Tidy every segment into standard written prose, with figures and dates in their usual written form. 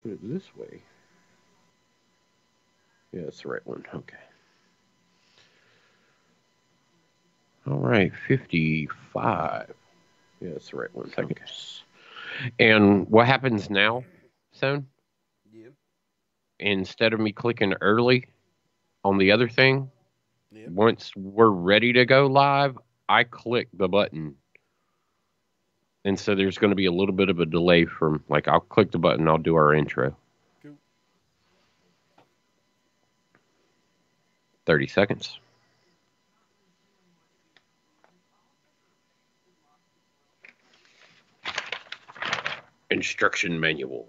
put it this way. Yeah, that's the right one. Okay. All right, 55. Yeah, that's the right one. Seconds. And what happens now, Son? Yep. Instead of me clicking early on the other thing, Yep. once we're ready to go live, I click the button. And so there's going to be a little bit of a delay from, like, I'll click the button, I'll do our intro. Cool. 30 seconds. Instruction manual.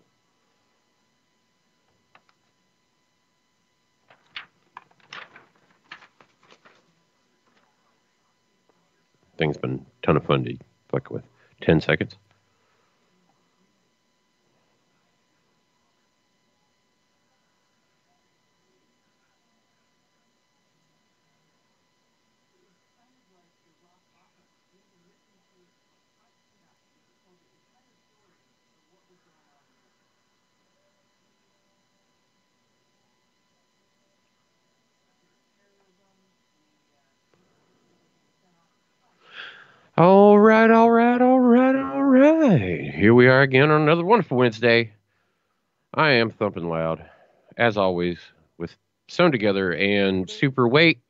Thing's been a ton of fun to fuck with. 10 seconds. All right, all right, all right, all right. Here we are again on another wonderful Wednesday. I am thumping loud, as always, with Sewn Together and Super Weight,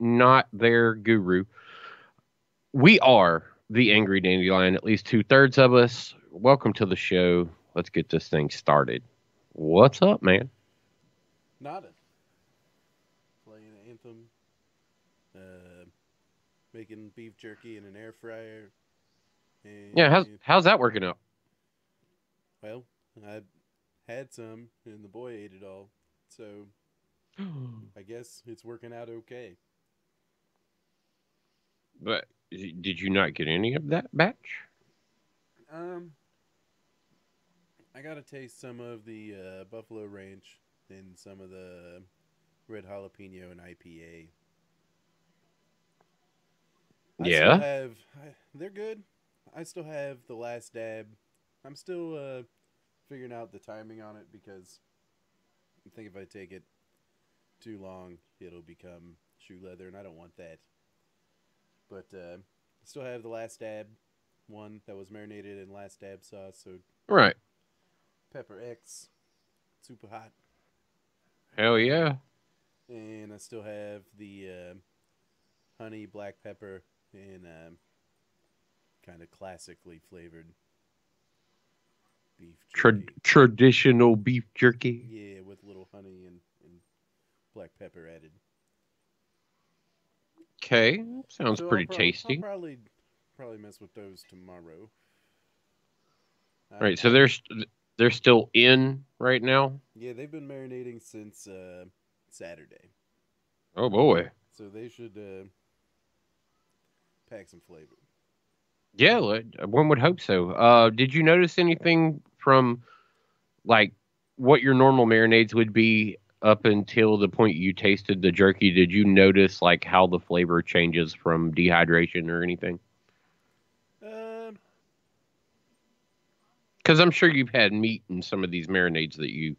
not their guru. We are the Angry Dandelion, at least two-thirds of us. Welcome to the show. Let's get this thing started. What's up, man? Nada. Playing an anthem. Uh, Making beef jerky in an air fryer. Yeah, And, how's that working out? well, I had some, and the boy ate it all. So I guess it's working out okay. But did you not get any of that batch? Um, I got to taste some of the Buffalo Ranch and some of the red jalapeno and IPA. I still Yeah. have. They're good. I still have the last dab. I'm still figuring out the timing on it because I think if I take it too long, it'll become shoe leather, and I don't want that. But still have the last dab one that was marinated in last dab sauce, so Right. pepper X, super hot, Hell and yeah. and I still have the honey black pepper and kind of classically flavored beef jerky. Traditional beef jerky. Yeah, with little honey and black pepper added. Okay, sounds So I'll pretty I'll tasty. probably mess with those tomorrow. Right, so I they're still in right now. Yeah, they've been marinating since Saturday, Oh boy. so they should pack some flavor. Yeah, one would hope so. Did you notice anything from like what your normal marinades would be up until the point you tasted the jerky? Did you notice like how the flavor changes from dehydration or anything? Uh, Because I'm sure you've had meat in some of these marinades that you.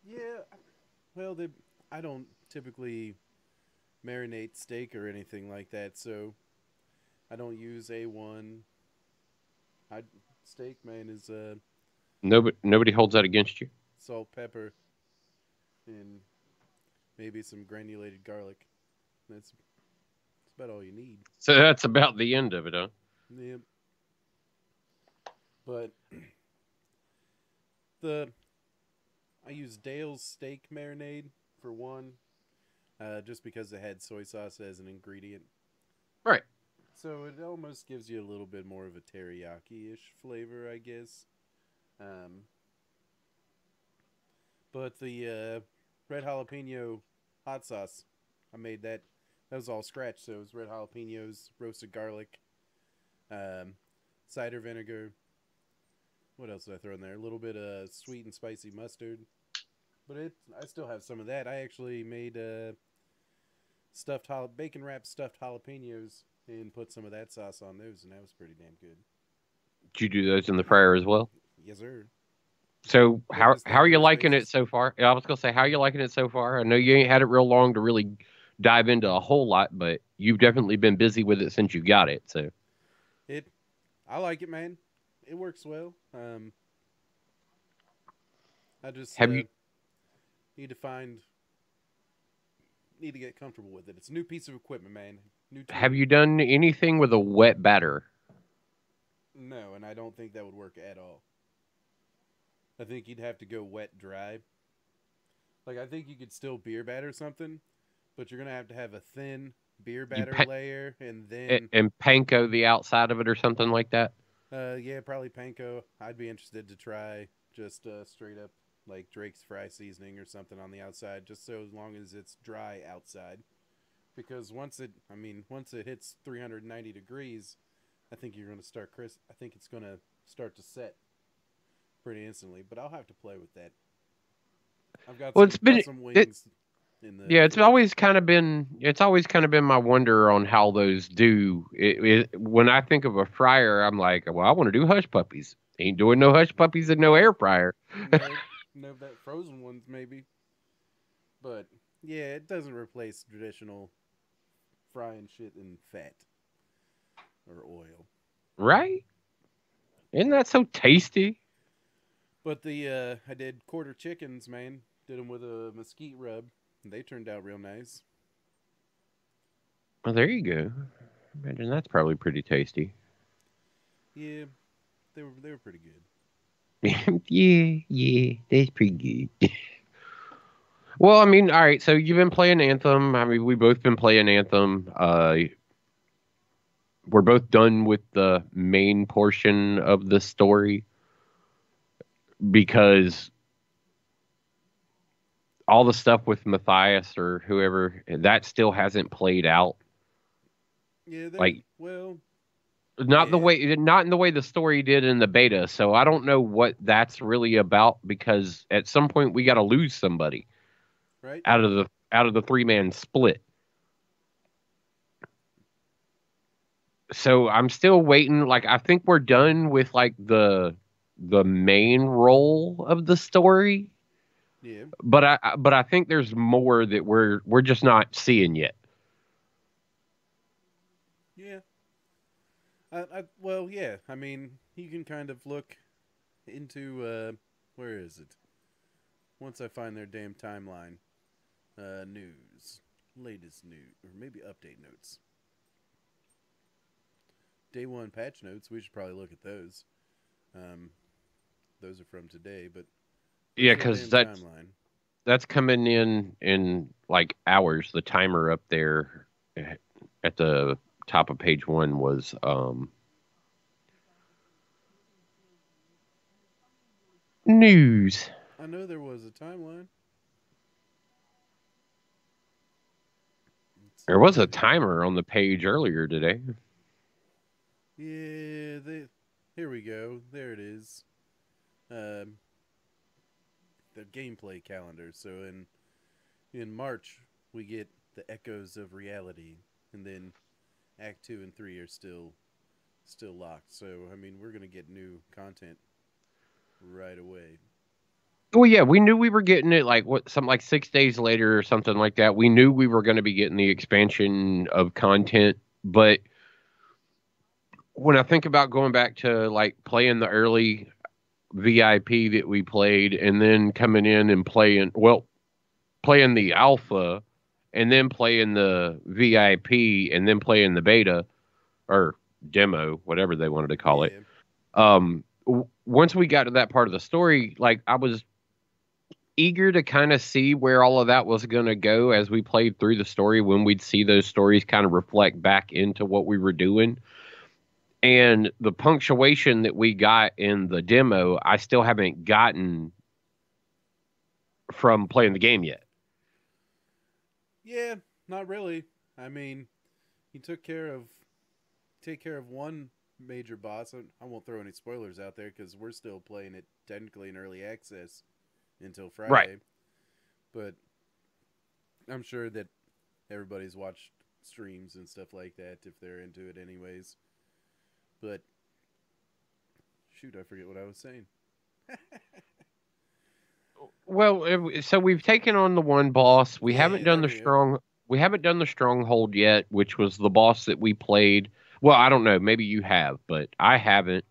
yeah. Well, they I don't typically marinate steak or anything like that, so I don't use A1. I steak man is Nobody holds that against you. salt, pepper, and maybe some granulated garlic. That's about all you need. So that's about the end of it, huh? Yeah, but the I use Dale's steak marinade for one, just because it had soy sauce as an ingredient. Right. So it almost gives you a little bit more of a teriyaki-ish flavor, I guess. Um, but the red jalapeno hot sauce, I made that. That was all scratch. So it was red jalapenos, roasted garlic, um, cider vinegar. What else did I throw in there? A little bit of sweet and spicy mustard. But I still have some of that. I actually made bacon wrapped stuffed jalapenos and put some of that sauce on those, and that was pretty damn good. Did you do those in the fryer as well? Yes, sir. So But just how are you outdoor liking it spaces. so far? Yeah, I was gonna say how are you liking it so far? I know you ain't had it real long to really dive into a whole lot, but you've definitely been busy with it since you got it. So It, I like it, man. It works well. I just have you need to find, need to get comfortable with it. It's a new piece of equipment, man. New have tool. you done anything with a wet batter? No, and I don't think that would work at all. I think you'd have to go wet dry. Like I think you could still beer batter something, but you're gonna have to have a thin beer You batter layer, and then and panko the outside of it or something like that? yeah, probably panko. I'd be interested to try just straight up like Drake's fry seasoning or something on the outside, just so as long as it's dry outside. Because once it hits 390 degrees, I think you're going to start crisp. I think it's going to start to set pretty instantly. But I'll have to play with that. I've Well, it's got been some it wings in the yeah, fridge. it's always kind of been my wonder on how those do. When I think of a fryer, I'm like, well, I want to do hush puppies. Ain't doing no hush puppies and no No, air fryer. no, no, that frozen ones maybe. But yeah, it doesn't replace traditional frying shit in fat or oil. Right? Isn't But that so tasty? I did quarter chickens, man. Did them with a mesquite rub. They turned out real nice. Well, there you go. Imagine that's probably pretty tasty. Yeah, they were pretty good. Yeah, that's pretty good. Well, I mean, all right. So you've been playing Anthem. I mean, we both been playing Anthem. We're both done with the main portion of the story because all the stuff with Matthias or whoever that still hasn't played out. Yeah, they're Like well, yeah, not in the way the story did in the beta. So I don't know what that's really about because at some point we got to lose somebody right. out of the three-man split. So I'm still waiting. Like I think we're done with like the main role of the story, Yeah, but I think there's more that we're just not seeing yet. yeah. Well, yeah. I mean, you can kind of look into where is it? Once I find their damn timeline, news, latest news, or maybe update notes, day one patch notes. We should probably look at those. Um, those are from today, but Yeah, where's their because damn timeline? that's coming in like hours. The timer up there at the top of page one was news. I know there was a timeline. There Let's was a see. timer on the page earlier today. Yeah, here we go. There it is. Um, the gameplay calendar. So in March we get the Echoes of Reality, and then Act 2 and 3 are still locked. So I mean, we're gonna get new content right away. Well, yeah, we knew we were getting it like what something like 6 days later or something like that. We knew we were going to be getting the expansion of content, but when I think about going back to like playing the early VIP that we played and then coming in and playing the alpha and then playing the VIP and then playing the beta or demo, whatever they wanted to call it. Yeah, Once we got to that part of the story, like I was eager to kind of see where all of that was going to go as we played through the story when we'd see those stories kind of reflect back into what we were doing. And the punctuation that we got in the demo, I still haven't gotten from playing the game yet. yeah, not really. I mean, he take care of one major boss. I won't throw any spoilers out there because we're still playing it technically in early access until Right. Friday. But I'm sure that everybody's watched streams and stuff like that if they're into it anyways. But shoot, I forget what I was saying. Well, so we've taken on the one boss. We haven't Yeah, done there the we go. strong. We haven't done the stronghold yet, which was the boss that we played. Well, I don't know. Maybe you have, but I haven't.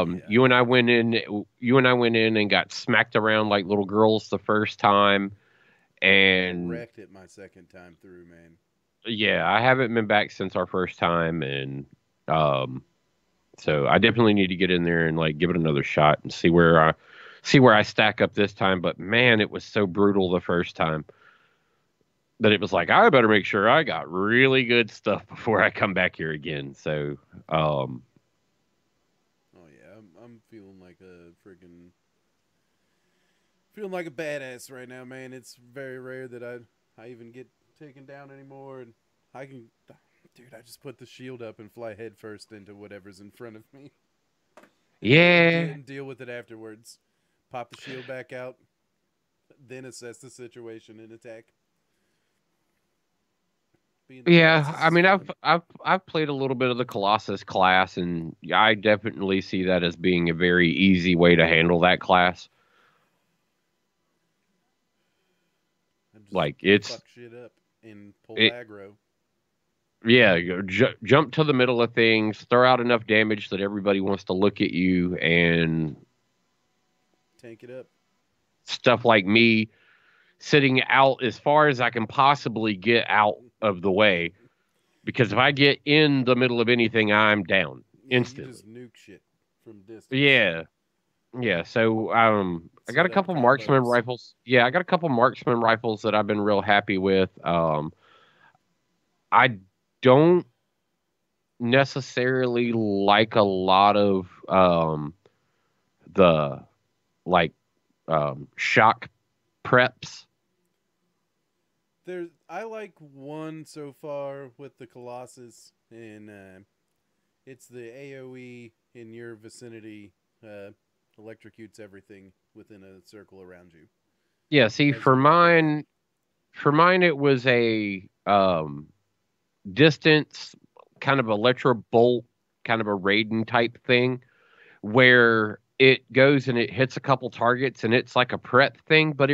Yeah, I You and I have. went in. You and I went in and got smacked around like little girls the first time, and Wrecked it my second time through, man. yeah, I haven't been back since our first time, and um, so I definitely need to get in there and like give it another shot and see where I stack up this time. But man, it was so brutal the first time that it was like I better make sure I got really good stuff before I come back here again. So, um, Oh yeah, I'm feeling like a friggin' feeling like a badass right now, man. It's very rare that I even get taken down anymore, and I can, dude. I just put the shield up and fly headfirst into whatever's in front of me, yeah, and deal with it afterwards. Pop the shield back out, then assess the situation and attack. Being the yeah. Colossus I is mean, fun. I've played a little bit of the Colossus class, and I definitely see that as being a very easy way to handle that class. I just Like it's fuck shit up and pull it. aggro. Yeah, jump to the middle of things, throw out enough damage that everybody wants to look at you, and Tank it up. stuff like me sitting out as far as I can possibly get out of the way. Because if I get in the middle of anything, I'm down Yeah, you instantly. just nuke shit from distance. Yeah, yeah. So I got a Set up couple marksman combos. rifles. Yeah, I got a couple marksman rifles that I've been real happy with. I don't necessarily like a lot of the like shock preps. I like one so far with the Colossus, and it's the AOE in your vicinity electrocutes everything within a circle around you Yeah, see as you walk around. for mine it was a distance kind of electro bolt kind of a Raiden type thing where it goes and it hits a couple targets and it's like a prep thing, but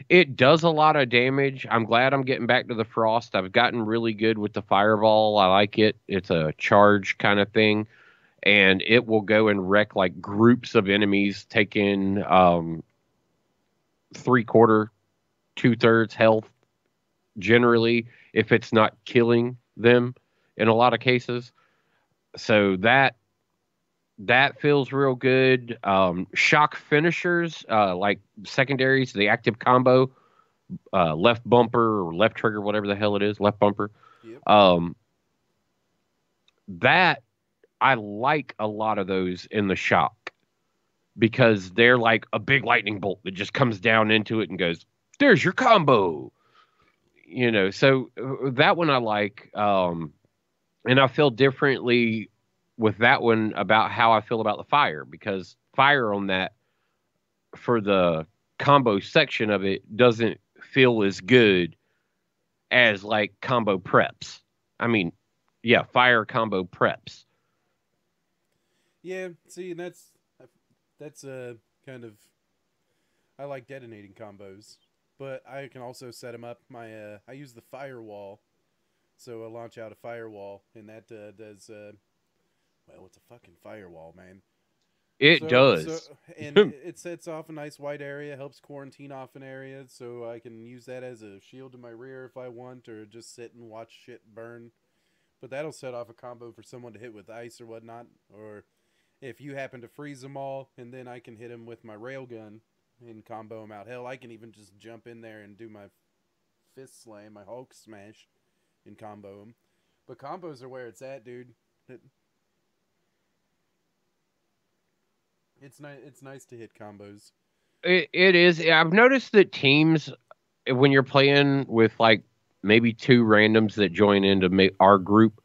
it does a lot of damage. I'm glad I'm getting back to the frost. I've gotten really good with the fireball. I like it. It's a charge kind of thing, and it will go and wreck like groups of enemies, taking 3/4, 2/3 health generally if it's not killing them in a lot of cases. So that feels real good. Shock finishers, like secondaries, the active combo, left bumper or left trigger, whatever the hell it is, left bumper. Yep. Um, that I like a lot of those in the shock because they're like a big lightning bolt that just comes down into it and goes, "There's your combo." So that one I like. And I feel differently with that one about how I feel about the fire because fire on that for the combo section of it doesn't feel as good as like combo preps. I mean, yeah, fire combo preps. Yeah. See, and that's kind of I like detonating combos, but I can also set them up. I use the firewall, so I launch out a firewall, and that does well, it's a fucking firewall, man. It So does. and it sets off a nice white area, helps quarantine off an area, so I can use that as a shield to my rear if I want, or just sit and watch shit burn. But that'll set off a combo for someone to hit with ice or whatnot, or if you happen to freeze them all, and then I can hit them with my railgun and combo them out. Hell, I can even just jump in there and do my fist slam, my Hulk smash, and combo them. But combos are where it's at, dude. It, it's nice. It's nice to hit combos. It is. I've noticed that teams, when you're playing with like maybe two randoms that join into our group,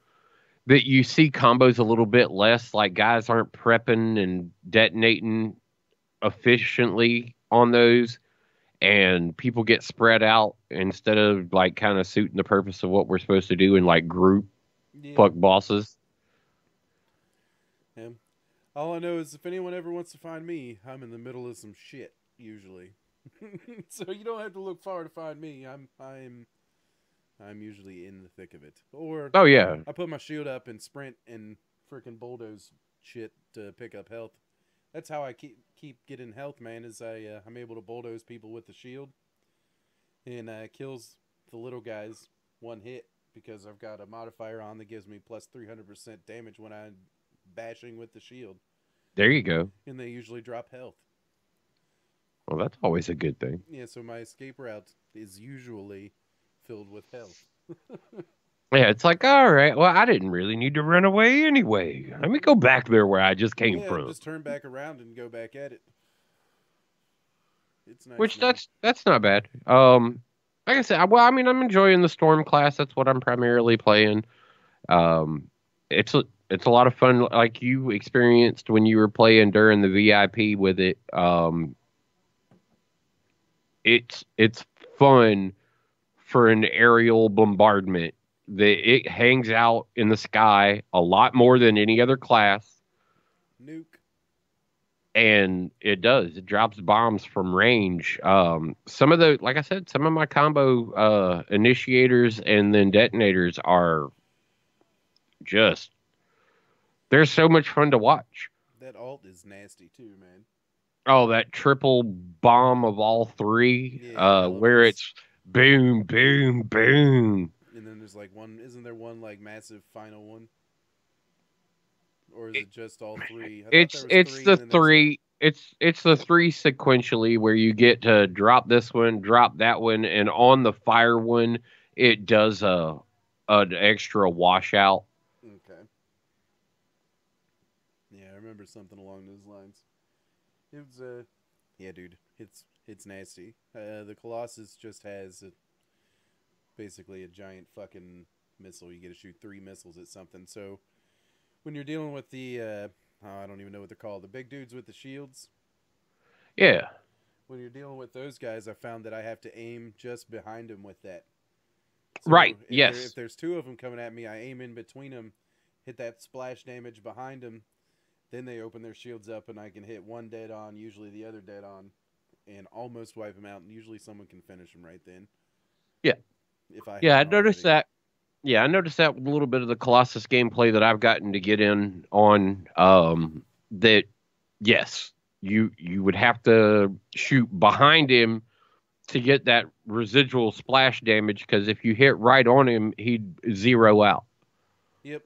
that you see combos a little bit less. Like guys aren't prepping and detonating efficiently on those, and people get spread out instead of like kind of suiting the purpose of what we're supposed to do in like group Yeah. fuck bosses. Yeah. All I know is if anyone ever wants to find me, I'm in the middle of some shit. usually. So you don't have to look far to find me. I'm usually in the thick of it. Or Oh yeah, I put my shield up and sprint and freaking bulldoze shit to pick up health. That's how I keep getting health, man. Is I'm able to bulldoze people with the shield and kills the little guys one hit because I've got a modifier on that gives me plus 300% damage when I'm bashing with the shield, there you go. and they usually drop health. Well, that's always a good thing. Yeah, so my escape route is usually filled with health. Yeah, it's like, all right, well, I didn't really need to run away anyway. Let me go back there where I just came Yeah, from. just turn back around and go back at it. It's nice, Which man. that's not bad. Like I said, well, I mean, I'm enjoying the Storm class. That's what I'm primarily playing. Um, it's a lot of fun, like you experienced when you were playing during the VIP with it. It's fun for an aerial bombardment. It hangs out in the sky a lot more than any other class, Nuke. and it does. It drops bombs from range. Some of the, like I said, some of my combo initiators and then detonators are just they're so much fun to watch. That alt is nasty too, man. Oh, that triple bomb of all three, Yeah, where elements. it's boom, boom, boom. And then there's like one. Isn't there one like massive final one, or is It, it just all three? I thought there it's was it's three, the and then there's like three. It's the three sequentially where you get to drop this one, drop that one, and on the fire one, it does a an extra washout. okay. Yeah, I remember something along those lines. It was yeah, dude. It's nasty. The Colossus just has basically a giant fucking missile. You get to shoot three missiles at something. So when you're dealing with the oh, I don't even know what they're called, the big dudes with the shields. Yeah, When you're dealing with those guys, I found that I have to aim just behind them with that. right. So if Yes. there's two of them coming at me, I aim in between them, hit that splash damage behind them. Then they open their shields up, and I can hit one dead on, usually the other dead on, and almost wipe them out. And usually someone can finish them right then Yeah. if I Yeah. I haven't noticed already. that. Yeah, I noticed that with a little bit of the Colossus gameplay that I've gotten to get in on. That yes, you would have to shoot behind him to get that residual splash damage because if you hit right on him, he'd zero out. Yep.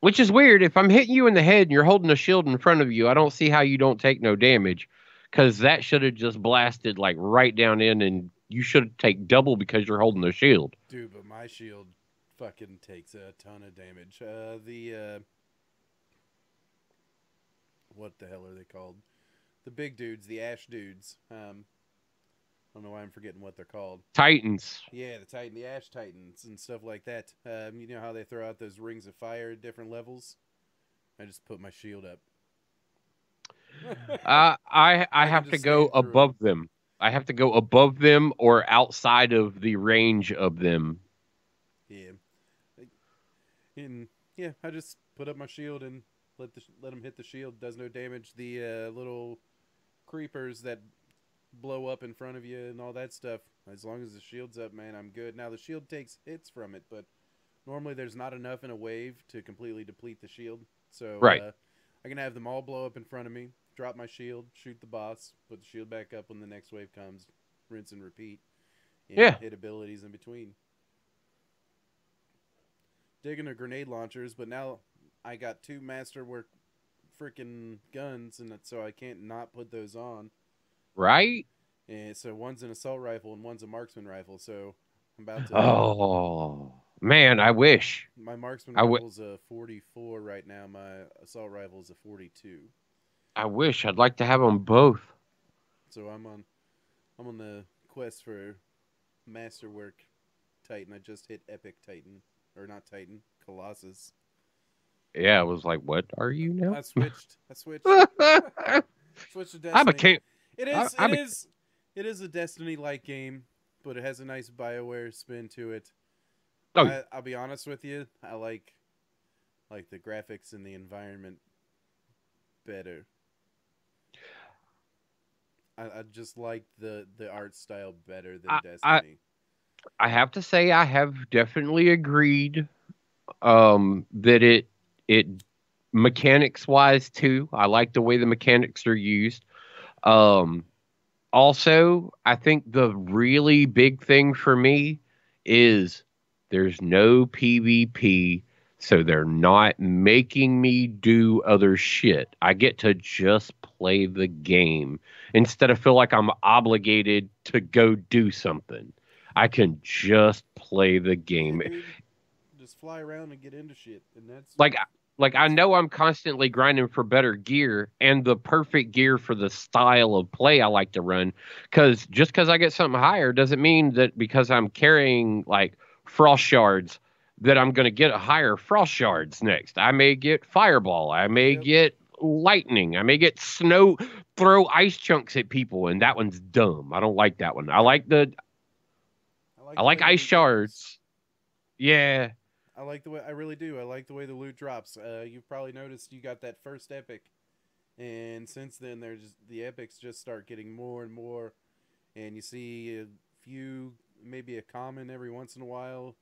Which is weird. If I'm hitting you in the head and you're holding a shield in front of you, I don't see how you don't take no damage because that should have just blasted like right down in and you should take double because you're holding the shield. Dude, but my shield fucking takes a ton of damage. The what the hell are they called? The big dudes, the ash dudes. I don't know why I'm forgetting what they're called. Titans. Yeah, the ash titans and stuff like that. You know how they throw out those rings of fire at different levels? I just put my shield up. I I can have to just go stand through them. above them. I have to go above them or outside of the range of them. Yeah, and yeah, I just put up my shield and let them hit the shield. Does no damage. The little creepers that blow up in front of you and all that stuff. As long as the shield's up, man, I'm good. Now the shield takes hits from it, but normally there's not enough in a wave to completely deplete the shield. So Right. I can have them all blow up in front of me, drop my shield, shoot the boss, put the shield back up when the next wave comes, rinse and repeat, and Yeah. hit abilities in between. Digging the grenade launchers, but now I got two masterwork freaking guns, and so I can't not put those on. Right? And so one's an assault rifle and one's a marksman rifle. So I'm about to. Oh, man, I wish. My marksman I w- rifle's a 44 right now. My assault rifle's a 42. I wish. I'd like to have them both. So I'm on the quest for masterwork Titan. I just hit Epic Titan, or not Titan, Colossus. Yeah, I was like, what are you now? I switched. I switched. I Switched to Destiny. became. It I, is. I It be, is. It is a Destiny-like game, but it has a nice Bioware spin to it. oh, I'll be honest with you. I like the graphics and the environment better. I just like the art style better than I, I Destiny. I have to say I have definitely agreed that it mechanics wise too. I like the way the mechanics are used. Um Also, I think the really big thing for me is there's no PvP, so they're not making me do other shit. I get to just play the game instead of feel like I'm obligated to go do something. I can just play the Yeah, game. dude, just fly around and get into shit, and like I that's know fun. I'm constantly grinding for better gear and the perfect gear for the style of play I like to run. Because just because I get something higher doesn't mean that because I'm carrying like frost shards that I'm going to get a higher frost shards next. I may get fireball. I may Yep, get lightning. I may get snow. Throw ice chunks at people, and that one's dumb. I don't like that one. yep. I I like the way like the ice loot drops. shards. Yeah, I like the way I really do. I like the way the loot drops. You've probably noticed you got that first epic, and since then there's the epics just start getting more and more, and you see a few, maybe a common every once in a while.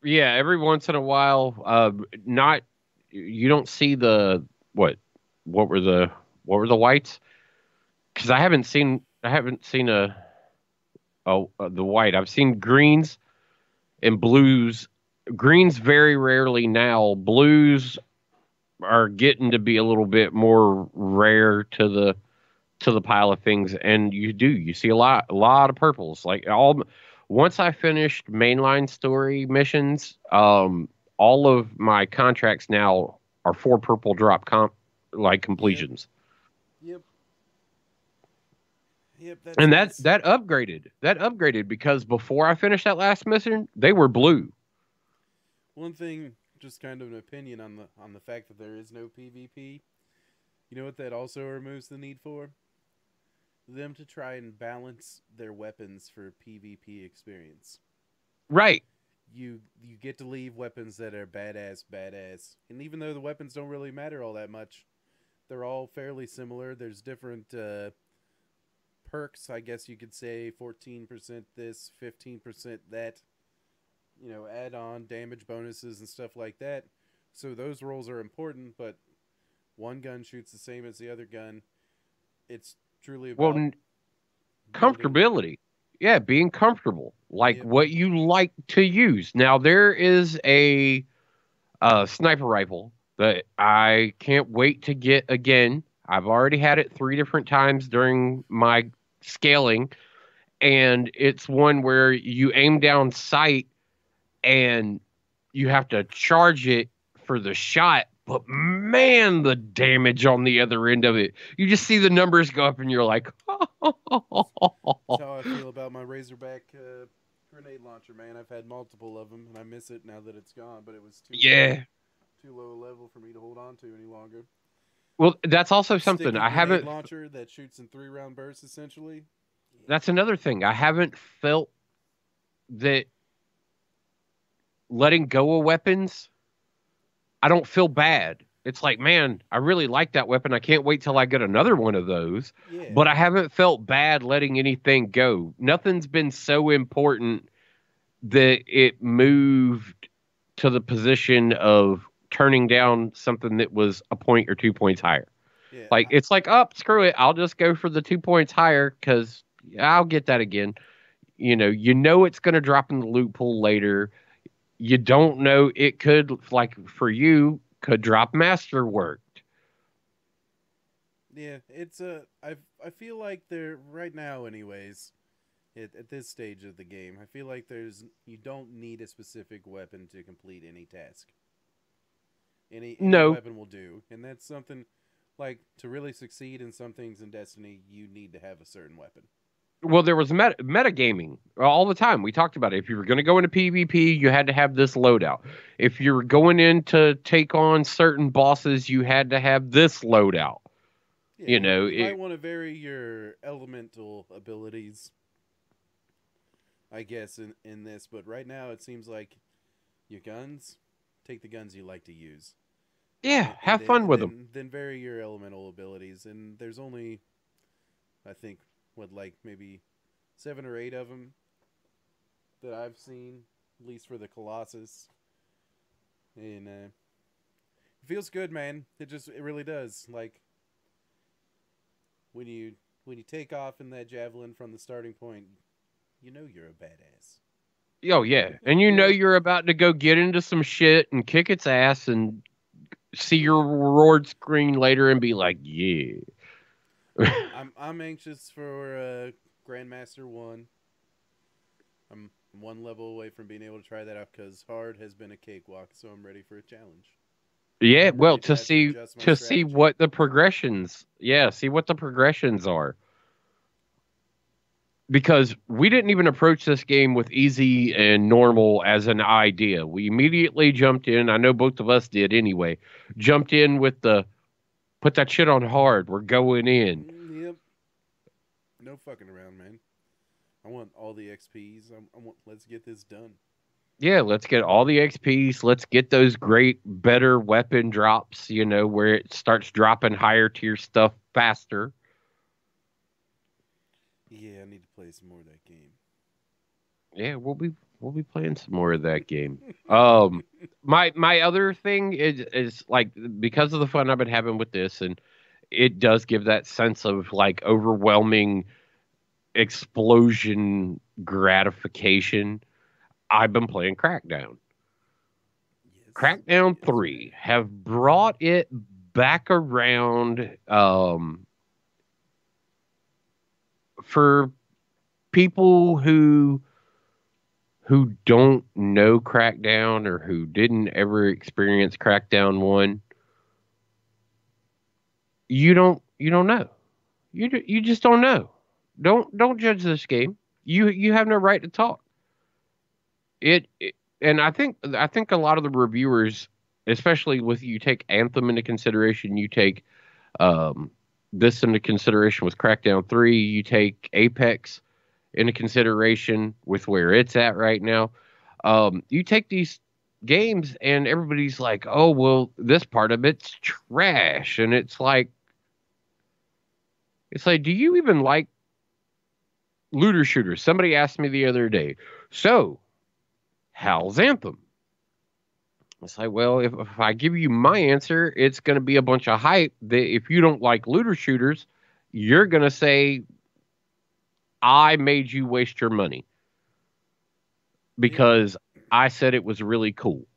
yeah. Every once in a while, not you don't see the what what were the what were the whites? Because I haven't seen the white. I've seen greens and blues. Greens very rarely now. Blues are getting to be a little bit more rare to the pile of things, and you see a lot of purples. Like all once I finished mainline story missions, all of my contracts now are four purple drop like Yep, completions. yep, yep. That's And nice. that upgraded because before I finished that last mission, they were blue. One thing, just kind of an opinion on the fact that there is no PvP. You know what that also removes the need for? Them to try and balance their weapons for PvP experience. Right. You get to leave weapons that are badass, and even though the weapons don't really matter all that much, they're all fairly similar. There's different perks, I guess you could say. 14% this, 15% that. Add on damage bonuses and stuff like that. So those rolls are important, but one gun shoots the same as the other gun. It's truly Well, about building. comfortability. Yeah, being comfortable. Like Yep. what you like to use. Now there is a sniper rifle that I can't wait to get again. I've already had it three different times during my scaling, and it's one where you aim down sight and you have to charge it for the shot. But man, the damage on the other end of it. You just see the numbers go up and you're like, That's how I feel about my Razorback grenade launcher, man. I've had multiple of them, and I miss it now that it's gone. But it was yeah. too low a level for me to hold on to any longer. Well, that's also something Sticky I grenade haven't. launcher that shoots in 3 round bursts, essentially. That's another thing. I haven't felt that letting go of weapons, I don't feel bad. It's like, man, I really like that weapon. I can't wait till I get another one of those. Yeah, But I haven't felt bad letting anything go. Nothing's been so important that it moved to the position of turning down something that was a point or 2 points higher. yeah. Like, it's like, oh, screw it. I'll just go for the 2 points higher because I'll get that again. You know it's going to drop in the loot pool later. You don't know it could, like for you, could drop masterwork. Yeah, it's I feel like they're right now, anyways. At this stage of the game, I feel like there's you don't need a specific weapon to complete any task. Any No, weapon will do, and that's something like to really succeed in some things in Destiny. You need to have a certain weapon. well, there was metagaming all the time. We talked about it. If you were going to go into PvP, you had to have this loadout. If you were going in to take on certain bosses, you had to have this loadout. Yeah, You know, you might it, want to vary your elemental abilities, I guess, in this. But right now, it seems like your guns, take the guns you like to use, yeah, and, and have then fun and with them. then then vary your elemental abilities. And there's only I think what like maybe 7 or 8 of them that I've seen, at least for the Colossus, and it feels good, man. It really does. Like when you when you take off in that javelin from the starting point, you know you're a badass. Oh yeah, and you know Yep. you're about to go get into some shit and kick its ass and see your Yeah. reward screen later and be like, yeah. I'm anxious for Grandmaster One. I'm one level away from being able to try that out because hard has been a cakewalk, so I'm ready for a challenge. Yeah, I'm well, ready to have to adjust my to see strategy. what the progressions, yeah, see what the progressions are. Because we didn't even approach this game with easy and normal as an idea. We immediately jumped in. I know both of us did anyway. Jumped in with the put that shit on hard. We're going in. Yep. No fucking around, man. I want all the XPs. I want. Let's get this done. Yeah, let's get all the XPs. Let's get those great, better weapon drops, where it starts dropping higher tier stuff faster. Yeah, I need to play some more of that game. Yeah, we'll be playing some more of that game. Um my other thing is like because of the fun I've been having with this, and it does give that sense of like overwhelming explosion gratification. I've been playing Crackdown. Yes. Crackdown Yes, 3 man. have brought it back around for people who don't know Crackdown or who didn't ever experience Crackdown 1. You don't know. You just don't know. Don't judge this game. You have no right to talk. It and I think a lot of the reviewers, especially with you take Anthem into consideration, you take um this into consideration with Crackdown 3, you take Apex into consideration with where it's at right now. You take these games and everybody's like, "Oh, well, this part of it's trash." And it's like, do you even like looter shooters? Somebody asked me the other day, "So, how's Anthem?" It's like, well, if I give you my answer, it's going to be a bunch of hype that if you don't like looter shooters, you're going to say, I made you waste your money Yep. because I said it was really cool.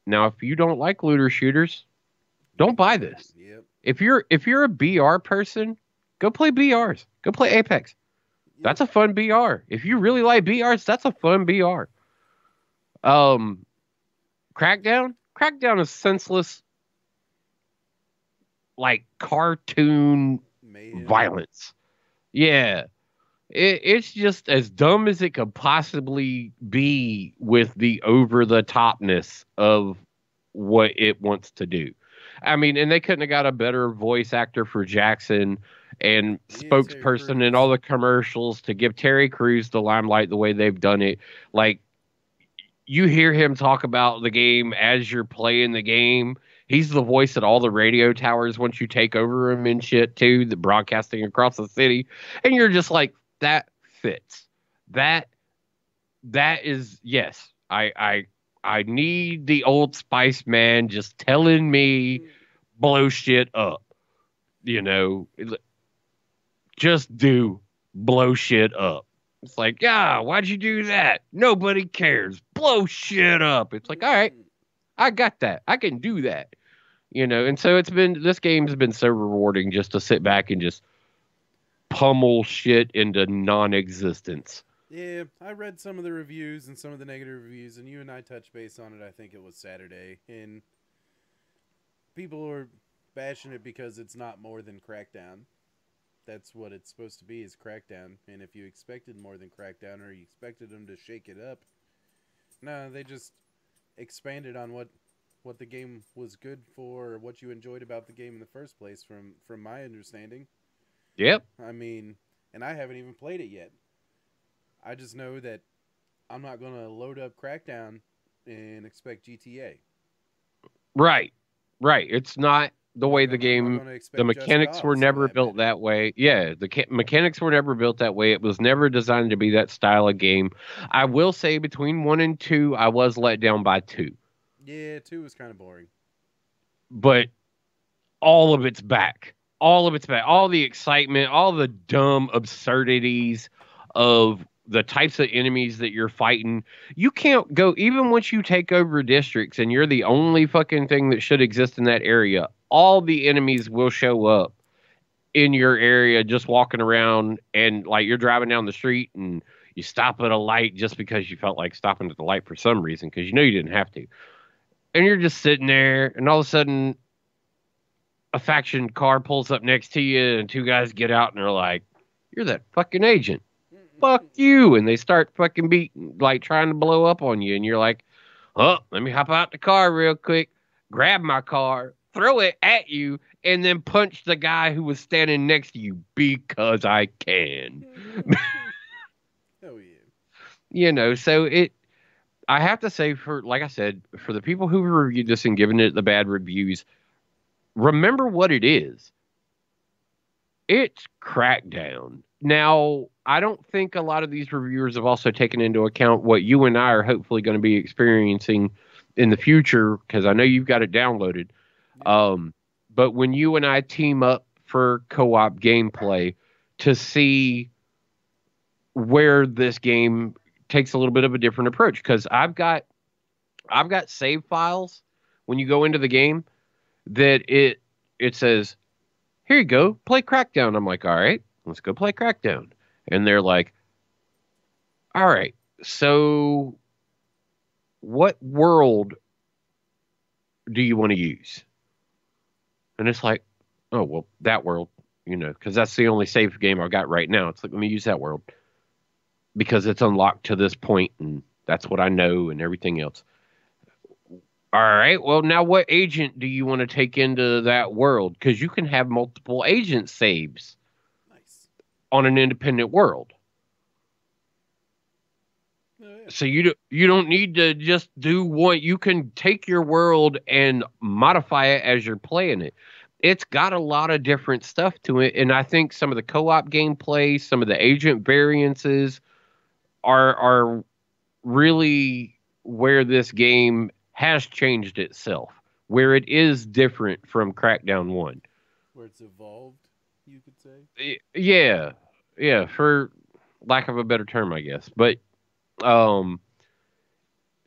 Now, if you don't like looter shooters, You don't ain't gonna buy like it. this. Yep. If you're a BR person, go play BRs. Go play Apex. Yep. That's a fun BR. If you really like BRs, that's a fun BR. Um, Crackdown is senseless, like cartoon Mayhem. violence. Yeah, it's just as dumb as it could possibly be with the over the topness of what it wants to do. I mean, and they couldn't have got a better voice actor for Jackson and Yeah, Terry spokesperson in all Crews. the commercials to give Terry Crews the limelight the way they've done it. Like, you hear him talk about the game as you're playing the game. He's the voice at all the radio towers once you take over him and shit too, the broadcasting across the city. And you're just like, that fits. That that is yes. I need the Old Spice man just telling me blow shit up. You know, just do blow shit up. It's like, yeah, why'd you do that? Nobody cares. Blow shit up. It's like, all right, I got that. I can do that. And so this game's been so rewarding just to sit back and just pummel shit into non-existence. Yeah, I read some of the reviews and some of the negative reviews, and you and I touched base on it. I think it was Saturday, and people are bashing it because it's not more than Crackdown. That's what it's supposed to be, is Crackdown. And if you expected more than Crackdown, or you expected them to shake it up, no, they just expanded on what the game was good for, or what you enjoyed about the game in the first place. From my understanding, Yep. I mean, and I haven't even played it yet. I just know that I'm not gonna load up Crackdown and expect GTA. Right. Right. It's not the way the I'm not game, going to the expect Just mechanics were Cause for never that built matter. that way. Yeah, the mechanics were never built that way. It was never designed to be that style of game. I will say between 1 and 2, I was let down by 2. Yeah, 2 was kind of boring. But all of it's back. All of it's back. All the excitement, all the dumb absurdities of the types of enemies that you're fighting. You can't go, even once you take over districts and you're the only fucking thing that should exist in that area, all the enemies will show up in your area just walking around, and like you're driving down the street and you stop at a light just because you felt like stopping at the light for some reason because you know you didn't have to. And you're just sitting there, and all of a sudden a faction car pulls up next to you, and two guys get out and they're like, "You're that fucking agent. Fuck you!" And they start fucking beating, like trying to blow up on you, and you're like, "Oh, let me hop out the car real quick, grab my car, throw it at you, and then punch the guy who was standing next to you because I can." Oh yeah. So it. I have to say, for like I said, for the people who reviewed this and given it the bad reviews, remember what it is. It's Crackdown. Now, I don't think a lot of these reviewers have also taken into account what you and I are hopefully going to be experiencing in the future, because I know you've got it downloaded. Yeah. Um, but when you and I team up for co-op gameplay to see where this game takes a little bit of a different approach, because I've got save files when you go into the game that it says, "Here you go, play Crackdown." I'm like, "All right, let's go play Crackdown." And they're like, "All right, so what world do you want to use?" And it's like, "Oh, well, that world, because that's the only save game I've got right now." It's like, let me use that world because it's unlocked to this point, and that's what I know and everything else. All right, well, now what agent do you want to take into that world? Because you can have multiple agent saves Nice. on an independent world. Oh yeah. So you don't need to just do one. You can take your world and modify it as you're playing it. It's got a lot of different stuff to it, and I think some of the co-op gameplay, some of the agent variances are really where this game has changed itself, where it is different from Crackdown 1. Where it's evolved, you could say. Yeah. Yeah, for lack of a better term, I guess. But um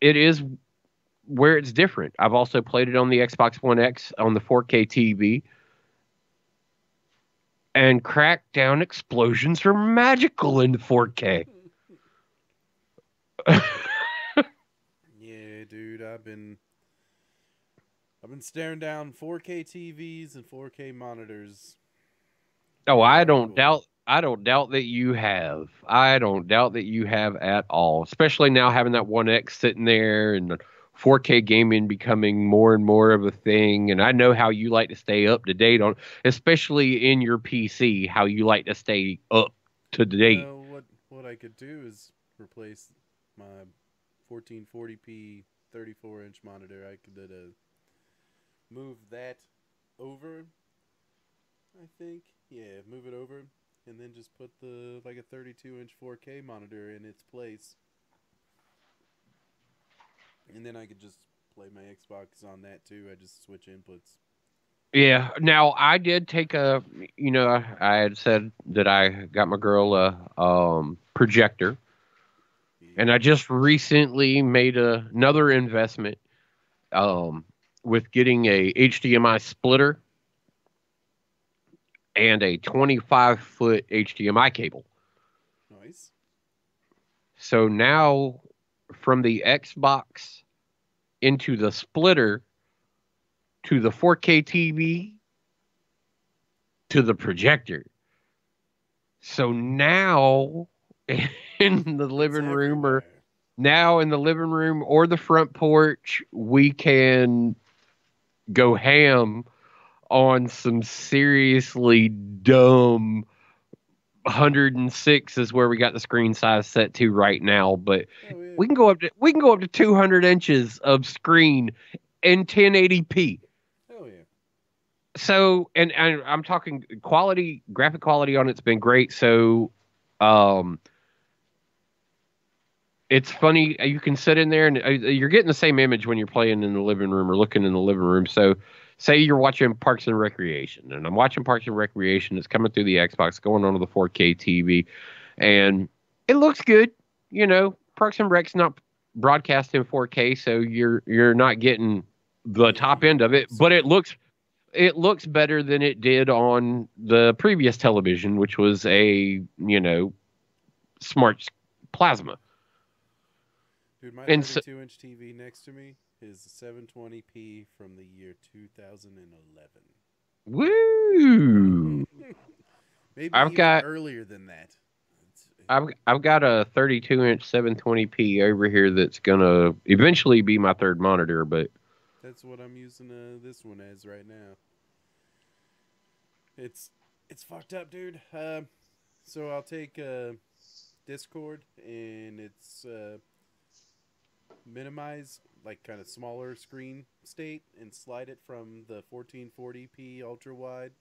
it is where it's different. I've also played it on the Xbox One X on the 4K TV, and Crackdown explosions are magical in 4K. Yeah, dude, I've been staring down 4K TVs and 4K monitors Oh, real I don't hardcore. doubt. I don't doubt that you have. I don't doubt that you have at all. Especially now having that One X sitting there and the 4K gaming becoming more and more of a thing. And I know how you like to stay up to date on, especially in your PC, how you like to stay up to date. Well, what I could do is replace my 1440p 34-inch monitor. I could move that over. I think, yeah, move it over, and then just put the like a 32-inch 4K monitor in its place, and then I could just play my Xbox on that too. I just switch inputs. Yeah. Now I did take I had said that I got my girl a projector, and Yeah, I just recently made another investment um, with getting a HDMI splitter and a 25-foot HDMI cable. nice. So now from the Xbox into the splitter to the 4K TV to the projector. So now in the It's living room or everywhere. now in the living room or the front porch, we can go ham on some seriously dumb 106 is where we got the screen size set to right now, but Oh yeah. we can go up to 200 inches of screen in 1080p. Oh yeah. So, and I'm talking quality, graphic quality on it's been great. So, um, it's funny. You can sit in there and you're getting the same image when you're playing in the living room or looking in the living room. So, say you're watching Parks and Recreation, and I'm watching Parks and Recreation. It's coming through the Xbox, going onto the 4K TV, and it looks good. You know, Parks and Rec's not broadcast in 4K, so you're not getting the Yeah, top you end get of it, good but stuff. it looks better than it did on the previous television, which was a smart plasma. Dude, my And so, 32-inch TV next to me is 720p from the year 2011. woo! Maybe I've even got earlier than that. It's, I've got a 32-inch 720p over here that's gonna eventually be my third monitor, but that's what I'm using this one as right now. It's it's fucked up, dude. So I'll take Discord and it's minimize like kind of smaller screen state and slide it from the 1440p ultra wide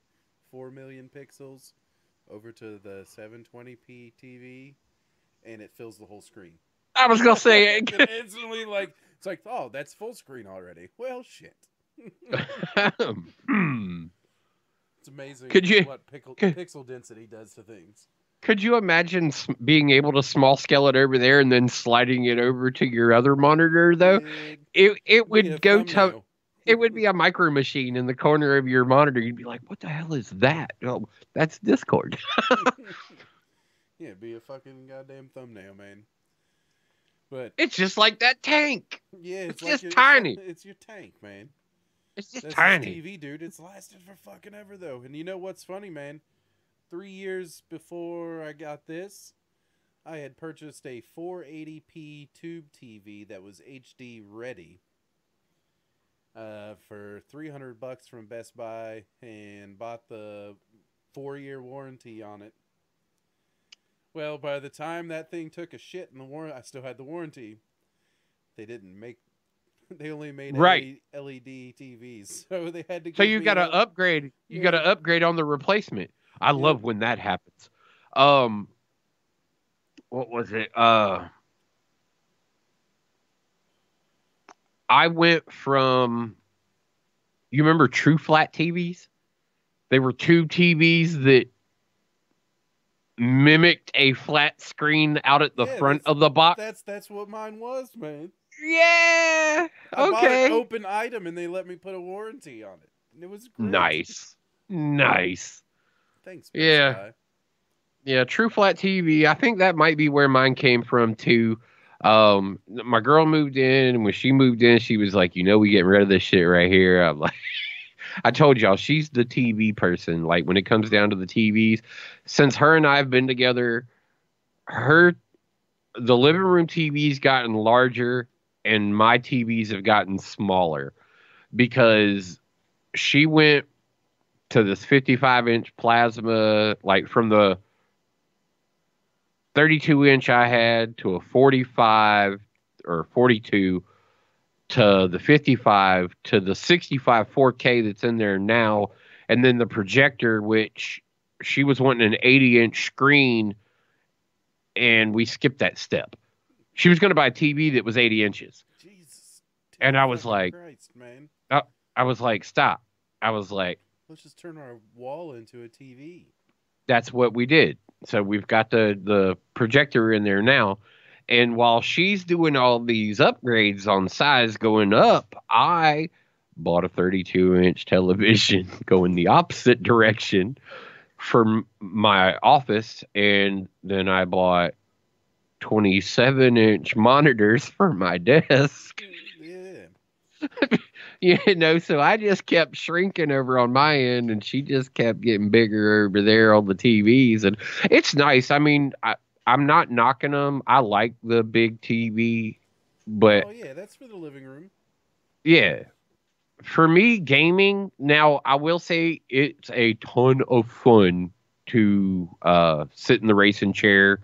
4 million pixels over to the 720p TV and it fills the whole screen. I was gonna say It instantly like it's like, oh, that's full screen already. Well, shit. hmm. It's amazing Could you what could, pixel density does to things. could you imagine being able to small scale it over there and then sliding it over to your other monitor though? Dude, It be a would go to thumbnail. it would be a micro machine in the corner of your monitor. You'd be like, "What the hell is that?" Oh, that's Discord. Yeah, be a fucking goddamn thumbnail, man. But It's just like that tank. yeah, It's it's like just tiny. it's your tank, man. It's just That's this tiny. TV, dude. It's lasted for fucking ever though. And you know what's funny, man? 3 years before I got this, I had purchased a 480p tube TV that was HD ready for $300 from Best Buy and bought the 4-year warranty on it. Well, by the time that thing took a shit in the I still had the warranty. They didn't make. They only made Right. LED TVs, so they had to So give you me got to a upgrade. You got yeah, to upgrade on the replacement. I yep. love when that happens. Um, what was it? I went from. You remember True Flat TVs? They were tube TVs that mimicked a flat screen out at the Yeah, front of the box. that's what mine was, man. Yeah. I bought an Okay. open item and they let me put a warranty on it. And it was great. Nice. Nice. Thanks, Best Yeah. Buy. Yeah, True Flat TV. I think that might be where mine came from too. My girl moved in, and when she moved in, she was like, we getting rid of this shit right here." I'm like, I told y'all, she's the TV person. Like when it comes down to the TVs, since her and I have been together, her the living room TV's gotten larger, and my TVs have gotten smaller because she went to this 55-inch plasma, like from the 32-inch I had to a 45 or 42 to the 55 to the 65 4K that's in there now. And then the projector, which she was wanting an 80-inch screen, and we skipped that step. She was going to buy a TV that was 80 inches. Jesus, And dude, I was fucking like, Christ, man. uh, I was like, stop. I was like, Let's just turn our wall into a TV. that's what we did. So we've got the projector in there now. And while she's doing all these upgrades on size going up, I bought a 32-inch television going the opposite direction for my office. And then I bought 27-inch monitors for my desk. Yeah. So I just kept shrinking over on my end, and she just kept getting bigger over there on the TVs, and it's nice. I mean, I'm not knocking them. I like the big TV, but Oh yeah, that's for the living room. yeah, for me, gaming now, I will say it's a ton of fun to sit in the racing chair,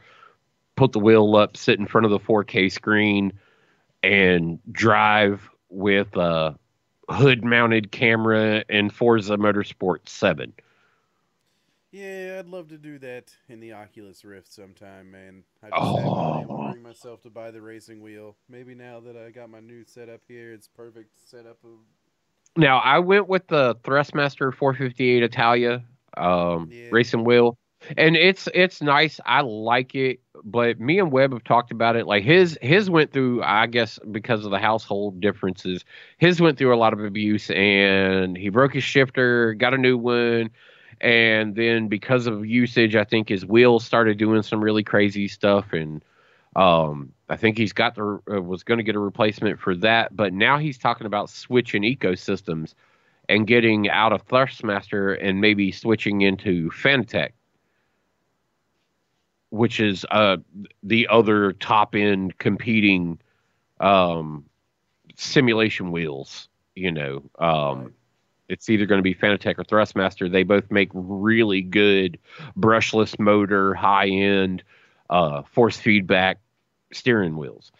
put the wheel up, sit in front of the 4K screen, and drive with hood-mounted camera in Forza Motorsport 7. Yeah, I'd love to do that in the Oculus Rift sometime, man. I just haven't been able to Oh. bring myself to buy the racing wheel. Maybe now that I got my new setup here, it's perfect setup of Now, I went with the Thrustmaster 458 Italia yeah, racing wheel, and it's nice. I like it, but me and Webb have talked about it. Like his went through, I guess, because of the household differences. His went through a lot of abuse, and he broke his shifter, got a new one, and then because of usage, I think his wheels started doing some really crazy stuff, and I think he's got the was going to get a replacement for that, but now he's talking about switching ecosystems and getting out of Thrustmaster and maybe switching into Fanatec, which is the other top end competing um, simulation wheels. You know, right. it's either going to be Fanatec or Thrustmaster. They both make really good brushless motor, high end force feedback steering wheels.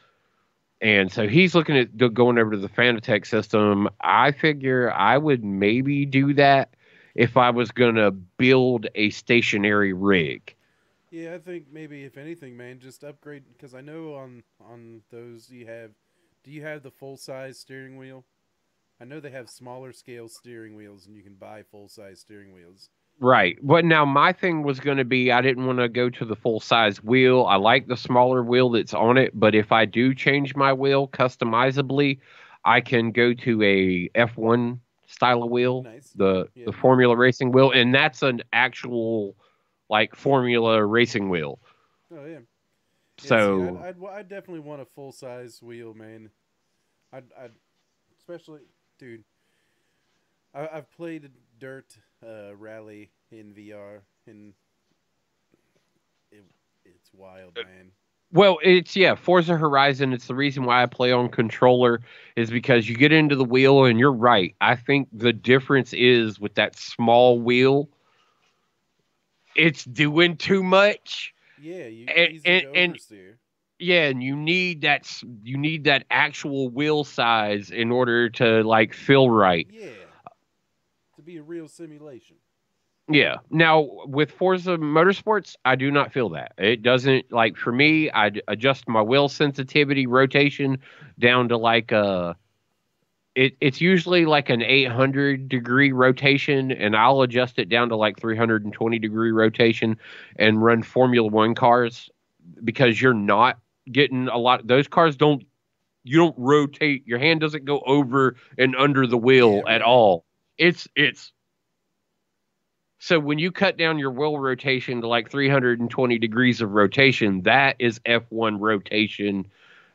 And so he's looking at going over to the Fanatec system. I figure I would maybe do that if I was going to build a stationary rig. Yeah, I think maybe if anything, man, just upgrade because I know on those you have. Do you have the full size steering wheel? I know they have smaller scale steering wheels, and you can buy full size steering wheels. Right. But now my thing was going to be I didn't want to go to the full size wheel. I like the smaller wheel that's on it, but if I do change my wheel customizably, I can go to a F1 style of wheel, Nice, yeah, the yeah. Formula Racing wheel, and that's an actual like Formula Racing wheel. Oh yeah, yeah. See, So I'd definitely want a full size wheel, man. I'd especially, dude. I've played dirt rally in VR, and it it's wild, man. well, it's yeah, Forza Horizon. It's the reason why I play on controller is because you get into the wheel and you're right. I think the difference is with that small wheel, it's doing too much. Yeah, easy And to and oversteer. yeah, and you need that actual wheel size in order to like feel right. Yeah, to be a real simulation. Yeah. Now with Forza Motorsports, I do not feel that. It doesn't like for me. Adjust my wheel sensitivity rotation down to like it's usually like an 800-degree rotation, and I'll adjust it down to like 320-degree rotation and run Formula One cars because you're not getting a lot. Those cars don't you don't rotate. Your hand doesn't go over and under the Yeah, wheel at right. all. It's so when you cut down your wheel rotation to like 320 degrees of rotation, that is F1 rotation,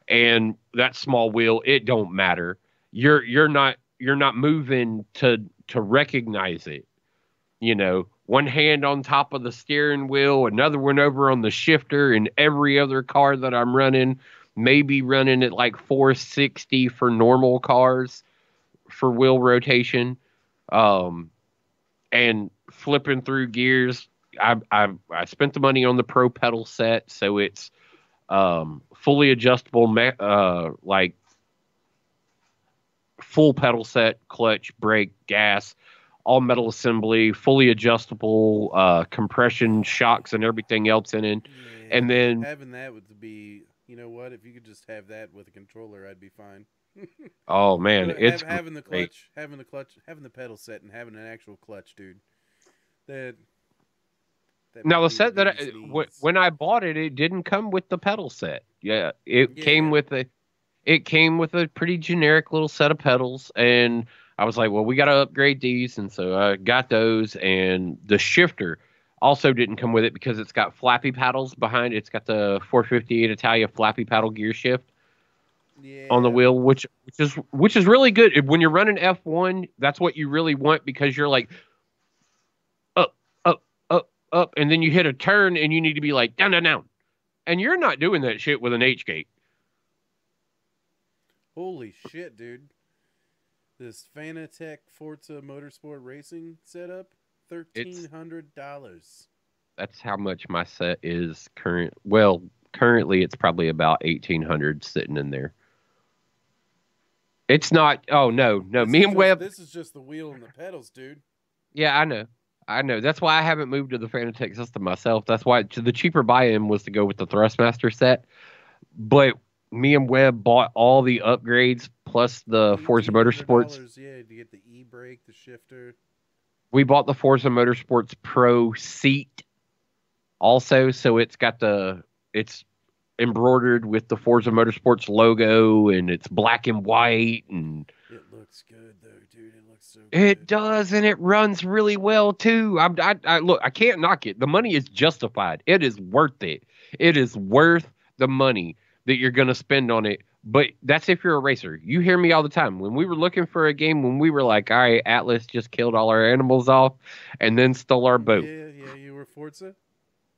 and that small wheel, it don't matter. You're not moving to recognize it. You know, one hand on top of the steering wheel, another one over on the shifter, and every other car that I'm running, maybe running at like 460 for normal cars for wheel rotation. Um, and flipping through gears. I spent the money on the Pro pedal set, so it's fully adjustable, like full pedal set, clutch, brake, gas, all metal assembly, fully adjustable, compression, shocks, and everything else in it. Yeah, And then, having that would be. You know what? If you could just have that with a controller, I'd be fine. oh man, But it's having the great. clutch, having the pedal set, and having an actual clutch, dude. That that Now might the be the set that biggest needs. when I bought it, it didn't come with the pedal set. Yeah, it came Yeah, with a pretty generic little set of pedals, and I was like, well, we got to upgrade these, and so I got those, and the shifter also didn't come with it because it's got flappy paddles behind it. It's got the 458 Italia flappy paddle gear shift on the yeah, wheel, which is really good when you're running F1. That's what you really want because you're like up, up, up, up, and then you hit a turn and you need to be like down, down, down, and you're not doing that shit with an H gate. holy shit, dude! This Fanatec Forza Motorsport Racing setup, It's $1,300. That's how much my set is current. Well, currently it's probably about 1,800 sitting in there. It's not. Oh no, no. Me and Webb. This is just the wheel and the pedals, dude. Yeah, I know. I know. That's why I haven't moved to the Fanatec system myself. That's why the cheaper buy-in was to go with the Thrustmaster set. But me and Webb bought all the upgrades plus the Forza Motorsports. $1,800, yeah, to get the e-brake, the shifter. We bought the Forza Motorsports Pro seat also, so it's embroidered with the Forza Motorsports logo and it's black and white and it looks good though, dude. It looks so good. It does, and it runs really well too. I look, I can't knock it. The money is justified. It is worth it. It is worth the money that you're going to spend on it. But that's if you're a racer. You hear me all the time. When we were looking for a game, when we were like, all right, Atlas just killed all our animals off and then stole our boat. Yeah, you were Forza?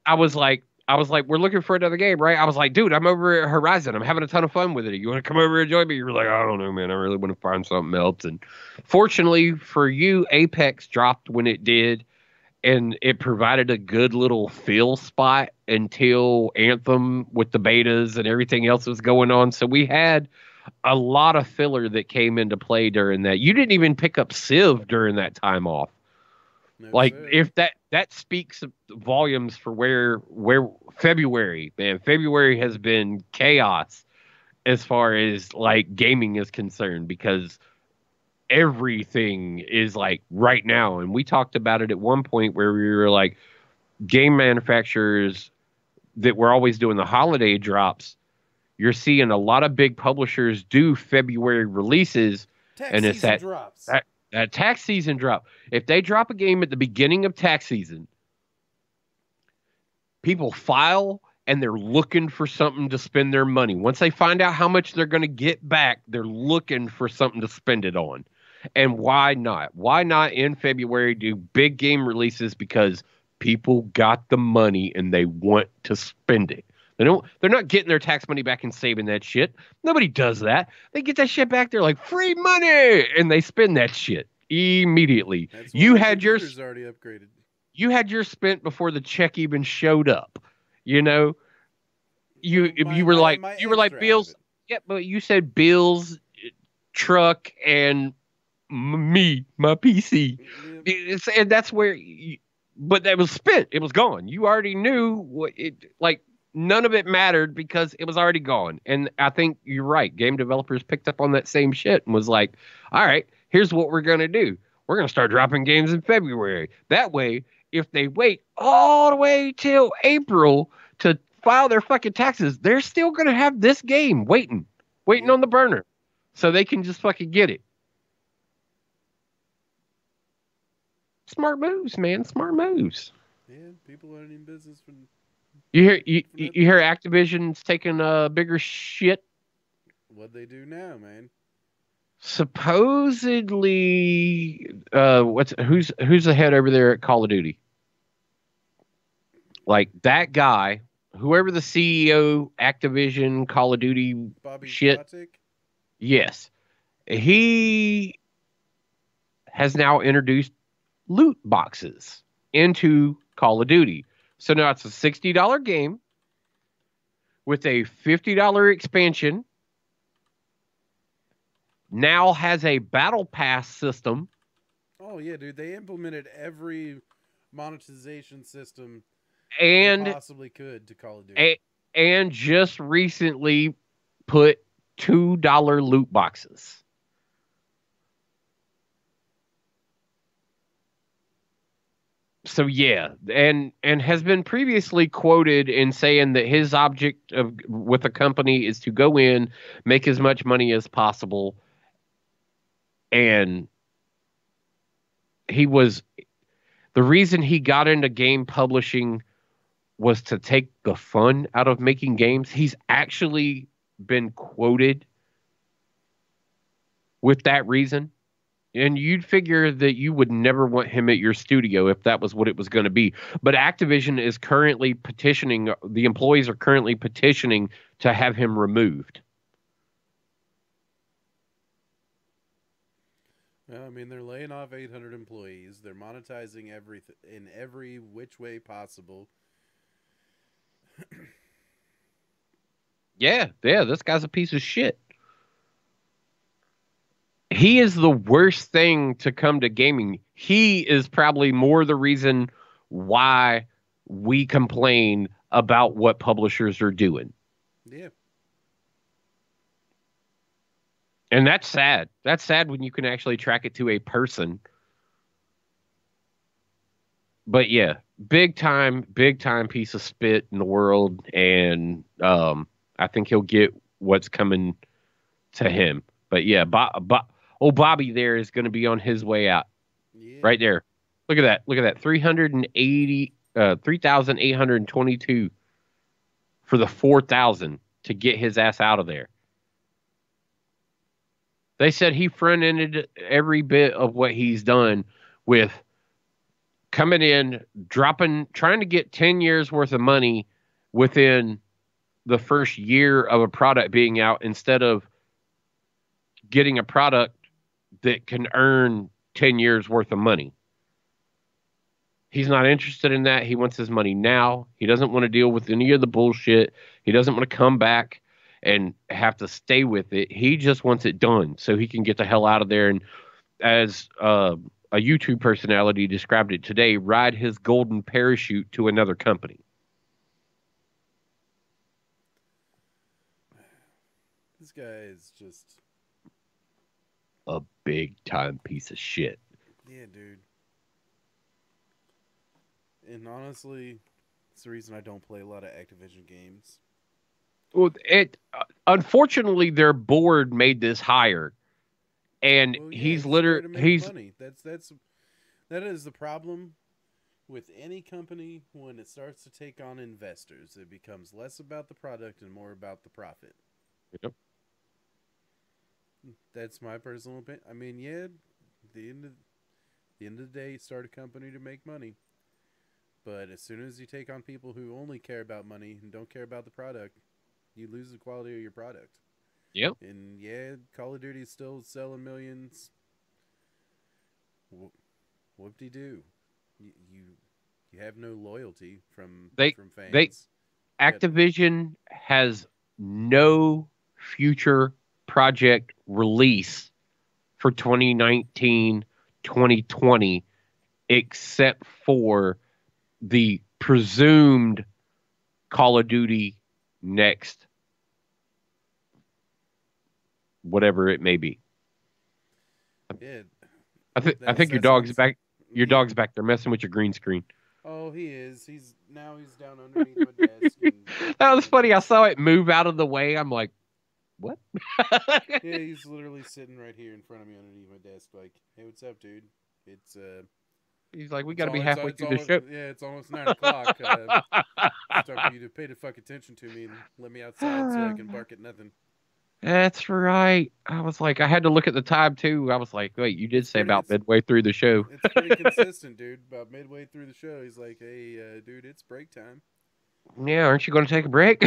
I was like, we're looking for another game, right? I was like, dude, I'm over at Horizon. I'm having a ton of fun with it. You want to come over and join me? You were like, I don't know, man. I really want to find something else. And fortunately for you, Apex dropped when it did, and it provided a good little feel spot until Anthem with the betas and everything else was going on. So we had a lot of filler that came into play during that. You didn't even pick up Civ during that time off. No, Like sir. if that speaks volumes for where February, man, February has been chaos as far as like gaming is concerned because everything is like right now. And we talked about it at one point where we were like game manufacturers that were always doing the holiday drops. You're seeing a lot of big publishers do February releases, Tax and it's season drops. that tax season drop. If they drop a game at the beginning of tax season, people file and they're looking for something to spend their money. Once they find out how much they're going to get back, they're looking for something to spend it on. And why not? Why not in February do big game releases? Because people got the money and they want to spend it. They're not getting their tax money back and saving that shit. Nobody does that. They get that shit back. They're like, free money, and they spend that shit immediately. That's You why had your computer's already upgraded. you had yours spent before the check even showed up. You know, you were like bills. Yeah, but you said bills, truck, and me, my PC. And that's where. But that was spent. It was gone. You already knew what it like. None of it mattered because it was already gone. And I think you're right. Game developers picked up on that same shit and was like, all right, here's what we're going to do. We're going to start dropping games in February. That way, if they wait all the way till April to file their fucking taxes, they're still going to have this game waiting on the burner. So they can just fucking get it. Smart moves, man. Smart moves. Yeah, people aren't in business for. You hear Activision's taking a bigger shit. What they do now, man? Supposedly, who's the head over there at Call of Duty? Like that guy, whoever the CEO, Activision, Call of Duty Bobby shit. Kotick? Yes, he has now introduced loot boxes into Call of Duty. So now it's a $60 game with a $50 expansion. Now has a battle pass system. Oh yeah, dude! They implemented every monetization system and they possibly could to Call of Duty. And just recently put $2 loot boxes. So yeah, and has been previously quoted in saying that his object of with a company is to go in, make as much money as possible, and the reason he got into game publishing was to take the fun out of making games. He's actually been quoted with that reason. And you'd figure that you would never want him at your studio if that was what it was going to be. But Activision is currently petitioning, the employees are currently petitioning to have him removed. Well, I mean, they're laying off 800 employees. They're monetizing everything in every which way possible. Yeah, this guy's a piece of shit. He is the worst thing to come to gaming. He is probably more the reason why we complain about what publishers are doing. Yeah. And that's sad. That's sad when you can actually track it to a person. But yeah, big time piece of spit in the world. And I think he'll get what's coming to him. But yeah, old Bobby there is going to be on his way out. Yeah. Right there. Look at that. Look at that. 3,822 for the 4,000 to get his ass out of there. They said he front ended every bit of what he's done with coming in, dropping, trying to get 10 years worth of money within the first year of a product being out instead of getting a product that can earn 10 years worth of money. He's not interested in that. He wants his money now. He doesn't want to deal with any of the bullshit. He doesn't want to come back and have to stay with it. He just wants it done so he can get the hell out of there. And as a YouTube personality described it today, ride his golden parachute to another company. This guy is just a big time piece of shit. Yeah, dude. And honestly, it's the reason I don't play a lot of Activision games. Well, unfortunately their board made this higher, and he's literally money. That is the problem with any company when it starts to take on investors. It becomes less about the product and more about the profit. Yep. That's my personal opinion. I mean, yeah, the end of the day, start a company to make money. But as soon as you take on people who only care about money and don't care about the product, you lose the quality of your product. Yep. And yeah, Call of Duty is still selling millions. Whoop-de-doo. You have no loyalty from fans. Activision has no future project release for 2019, 2020, except for the presumed Call of Duty next, whatever it may be. Yeah, I think your dog's back. Your dog's back there messing with your green screen. Oh, he is. He's down underneath my desk. That was funny. I saw it move out of the way. I'm like, what? Yeah, he's literally sitting right here in front of me underneath my desk. Like, hey, what's up, dude? It's He's like, we got to be halfway through the show. Yeah, it's almost 9 o'clock. It's time for you to pay the fuck attention to me and let me outside so I can bark at nothing. That's right. I was like, I had to look at the time too. I was like, wait, you did say about midway through the show. It's pretty consistent, dude. About midway through the show, he's like, hey, dude, it's break time. Yeah, aren't you going to take a break?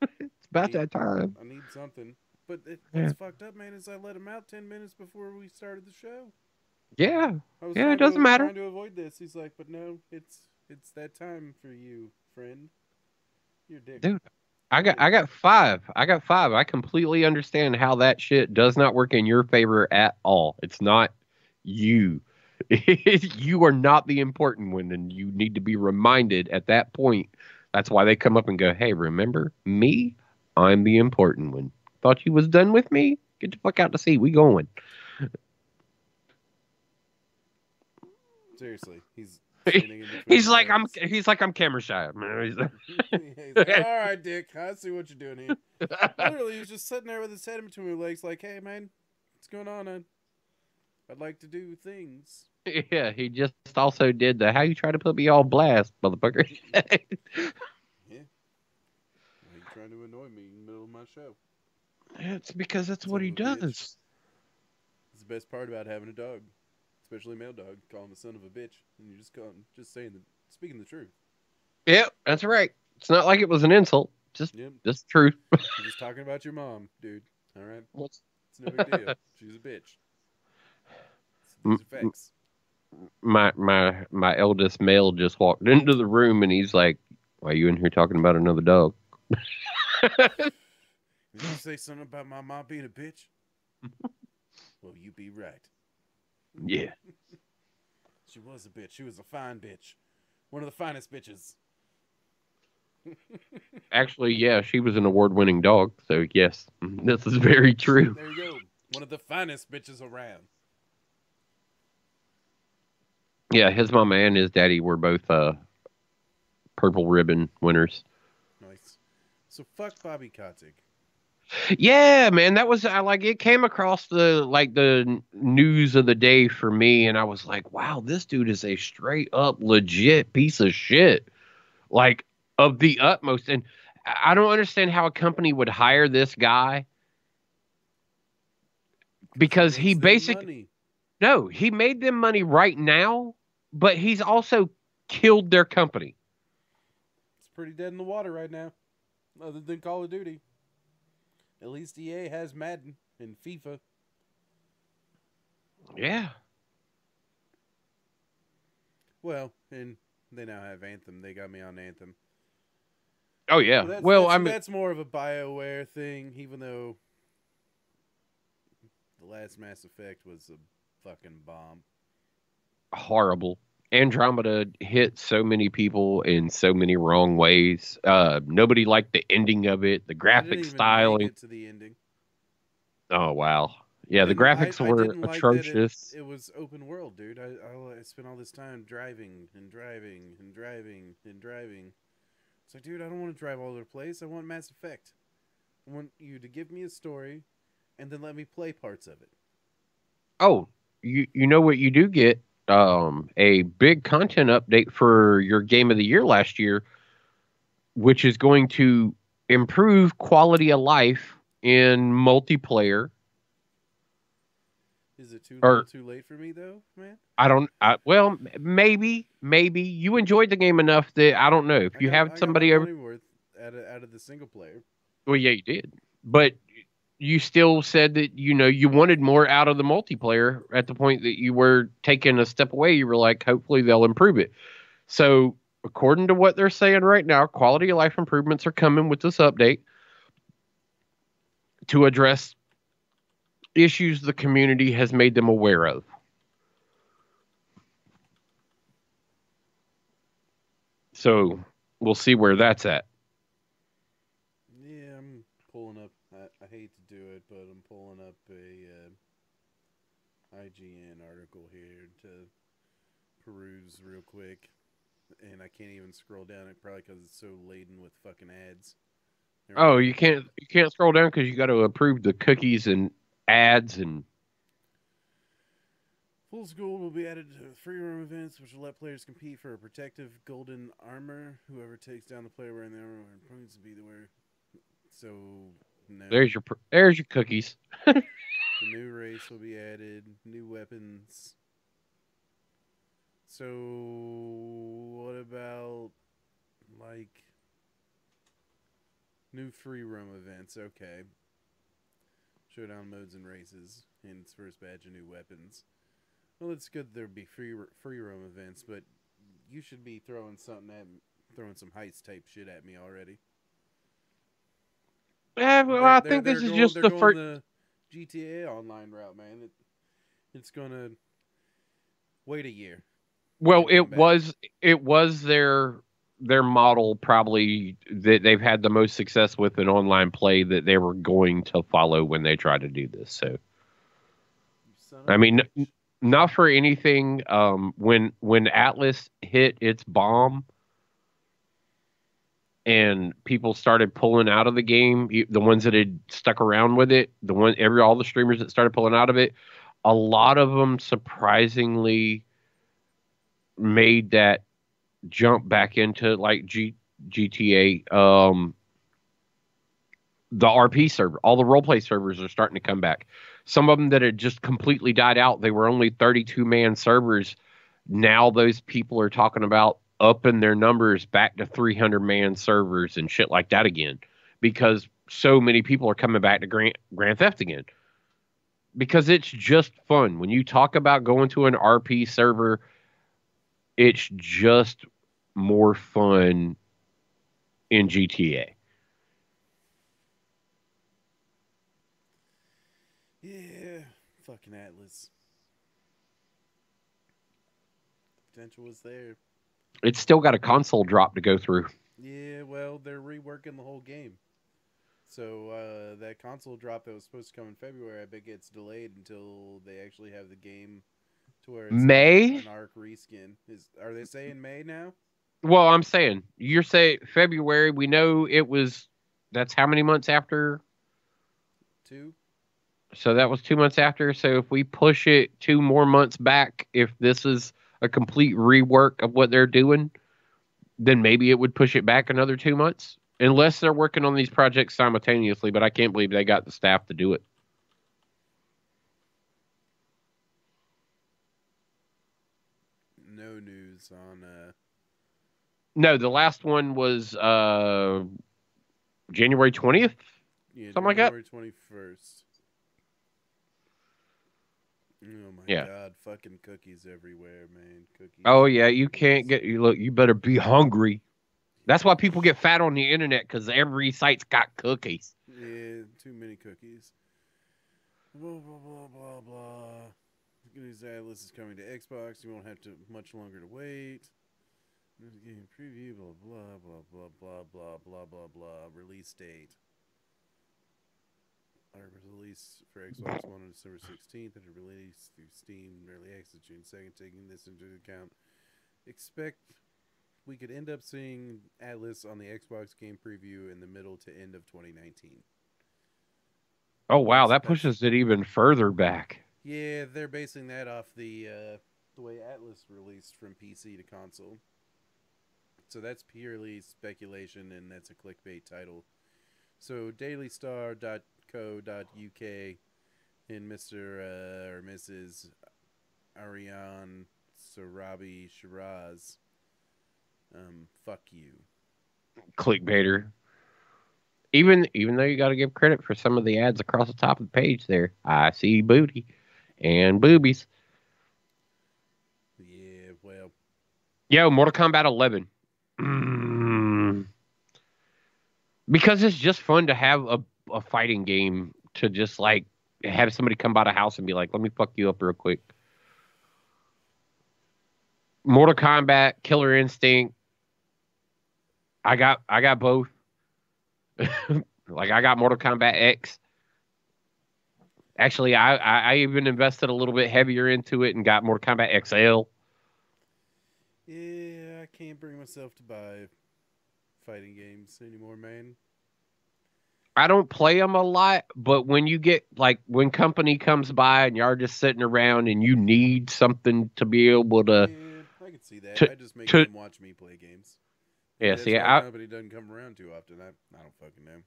It's about that time. I need something. But what's fucked up, man, is I let him out 10 minutes before we started the show. Yeah. Yeah, it doesn't matter. Trying to avoid this. He's like, but no, it's that time for you, friend. You're a dick. Dude, I got five. I completely understand how that shit does not work in your favor at all. It's not you. You are not the important one, and you need to be reminded at that point. That's why they come up and go, hey, remember me? I'm the important one. Thought you was done with me? Get the fuck out to sea. We going. Seriously, he's like I'm camera shy. He's like, all right, Dick, I see what you're doing here. Literally, he's just sitting there with his head in between his legs, like, hey, man, what's going on? I'd like to do things. Yeah, he just also did the how you try to put me all blast, motherfucker. Yeah. Why you trying to annoy me in the middle of my show? It's because that's what he does. It's the best part about having a dog. Especially a male dog, call him a son of a bitch, and you're speaking the truth. Yep, that's right. It's not like it was an insult, just the truth. You're just talking about your mom, dude. All right, it's no big deal. She's a bitch. These are facts. My eldest male just walked into the room, and he's like, "Why are you in here talking about another dog?" Did you say something about my mom being a bitch? Well, you be right. Yeah. She was a bitch. She was a fine bitch. One of the finest bitches. Actually, yeah, she was an award-winning dog. So yes, this is very true. There you go. One of the finest bitches around. Yeah, his mama and his daddy were both purple ribbon winners. Nice. So fuck Bobby Kotick. Yeah, man, that was I like it came across the news of the day for me, and I was like, wow, this dude is a straight up legit piece of shit, like of the utmost. And I don't understand how a company would hire this guy Because he because he makes them basic money. no, he made them money right now, but he's also killed their company. It's pretty dead in the water right now. Other than Call of Duty. At least EA has Madden and FIFA. Yeah. Well, and they now have Anthem. They got me on Anthem. Oh But yeah. that's Well, that's I mean, that's more of a BioWare thing, even though the last Mass Effect was a fucking bomb. horrible. Andromeda hit so many people in so many wrong ways. Nobody liked the ending of it, the I didn't graphic even make styling. it to the ending. Oh wow, I yeah, the didn't. I, graphics I were didn't like that atrocious. it was open world, dude. I spent all this time driving and driving and driving and driving. It's like, dude, I don't want to drive all over the place. I want Mass Effect. I want you to give me a story, and then let me play parts of it. Oh, you know what you do get? A big content update for your game of the year last year, which is going to improve quality of life in multiplayer. Is it too little, Or too late for me though, man? I don't. Well, maybe you enjoyed the game enough that I don't know if you have I got my somebody over. money worth out of the single player. Well, yeah, you did, but you still said that you wanted more out of the multiplayer at the point that you were taking a step away. You were like, hopefully they'll improve it. So, according to what they're saying right now, quality of life improvements are coming with this update to address issues the community has made them aware of. So, we'll see where that's at. Yeah, I'm pulling up. I hate to do it, but I'm pulling up a IGN article here to peruse real quick, and I can't even scroll down it probably because it's so laden with fucking ads. There we Oh, go. you can't scroll down because you got to approve the cookies and ads and Fool's Gold will be added to free roam events, which will let players compete for a protective golden armor. Whoever takes down the player wearing the armor points to be the wearer. So no, there's your cookies. the new race will be added. New weapons. So what about like new free roam events? Okay, showdown modes and races, and its first batch of new weapons. Well, it's good there'd be free roam events, but you should be throwing something at me, throwing some heist type shit at me already. Well, I think this is just They're the going first. the GTA online route, man. It's gonna wait a year Well, and come back. it was their model probably that they've had the most success with an online play that they were going to follow when they tried to do this. So, You son of I a mean, bitch. not for anything. When Atlas hit its bomb and people started pulling out of the game, the ones that had stuck around with it, all the streamers that started pulling out of it, a lot of them surprisingly made that jump back into like GTA. The RP server, all the roleplay servers are starting to come back. Some of them that had just completely died out, they were only 32-man servers. Now those people are talking about upping their numbers back to 300-man servers and shit like that again because so many people are coming back to Grand Theft again because it's just fun. When you talk about going to an RP server, it's just more fun in GTA. Yeah, Fucking Atlas. Potential was there. It's still got a console drop to go through. Yeah, well, they're reworking the whole game. So that console drop that was supposed to come in February, I bet gets delayed until they actually have the game to where it's like May? an Arc reskin. Are they saying May now? Well, I'm saying you're saying February. We know it was. That's how many months after? 2? So that was 2 months after. So if we push it 2 more months back, if this is a complete rework of what they're doing, then maybe it would push it back another 2 months. Unless they're working on these projects simultaneously, but I can't believe they got the staff to do it. No news on. No, the last one was January 20th, Yeah, something like that. January 21st. Oh my Yeah. god, fucking cookies everywhere, man. Cookies. Oh yeah, you can't Cookies. get. You look. You better be hungry. That's why people get fat on the internet because every site's got cookies. Yeah, too many cookies. Blah blah blah blah blah. Goodies Atlas is coming to Xbox. You won't have to much longer to wait. Game preview. Blah blah blah blah blah blah blah blah blah. Release date. Our release for Xbox One on December 16th, and a release through Steam early access June 2nd. Taking this into account, expect we could end up seeing Atlas on the Xbox game preview in the middle to end of 2019. Oh wow, that That's pushes it even further back. yeah, they're basing that off the way Atlas released from PC to console. So that's purely speculation, and that's a clickbait title. So dailystar.co.uk and Mr. Or Mrs. Ariane Sarabi Shiraz, fuck you. Clickbaiter. Even though you got to give credit for some of the ads across the top of the page there. I see booty and boobies. Yeah, well, Yo, Mortal Kombat 11. Mm. Because it's just fun to have a fighting game to just like have somebody come by the house and be like, let me fuck you up real quick. Mortal Kombat, Killer Instinct. I got both. Like I got Mortal Kombat X. Actually, I even invested a little bit heavier into it and got Mortal Kombat XL. yeah, I can't bring myself to buy fighting games anymore, man. I don't play them a lot, but when you get like when company comes by and you're just sitting around and you need something to be able Yeah, I can see that. to I just make to them watch me play games. Maybe yeah, that's see, why company doesn't come around too often. I don't fucking know.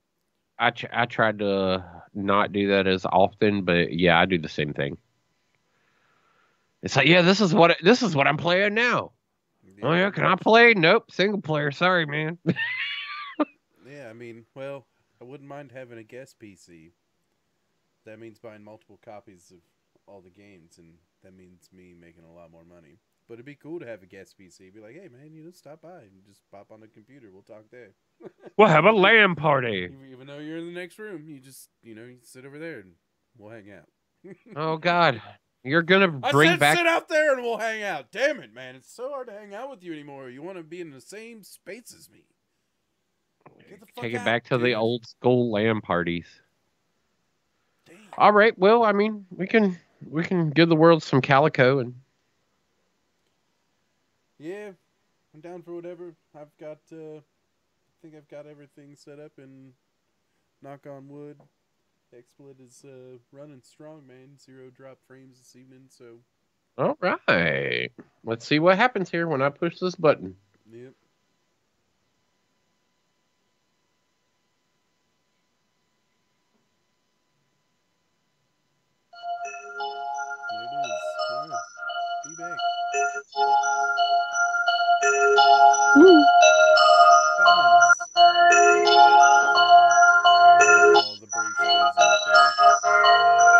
I tried to not do that as often, but yeah, I do the same thing. It's like, yeah, this is what I'm playing now. Yeah, Oh yeah, pretty can I much. play? Nope, single player. Sorry, man. Yeah, I mean, well, I wouldn't mind having a guest PC. That means buying multiple copies of all the games, and that means me making a lot more money. But it'd be cool to have a guest PC. Be like, hey man, stop by and just pop on the computer. We'll talk there. We'll have a LAN party. Even though you're in the next room, you just you sit over there and we'll hang out. Oh God, you're gonna I bring said back. sit out there and we'll hang out. Damn it, man! It's so hard to hang out with you anymore. You want to be in the same space as me. Get the fuck Take it out, back to the dude. old school LAN parties. Damn. All right. Well, I mean, we can give the world some calico and Yeah, I'm down for whatever. I've got. I think I've got everything set up, and knock on wood, XSplit is running strong, man. 0 drop frames this evening, so all right. Let's see what happens here when I push this button. yep. There it is. All right, be back. Woo. 5 minutes. Oh, the brake squeeze right there.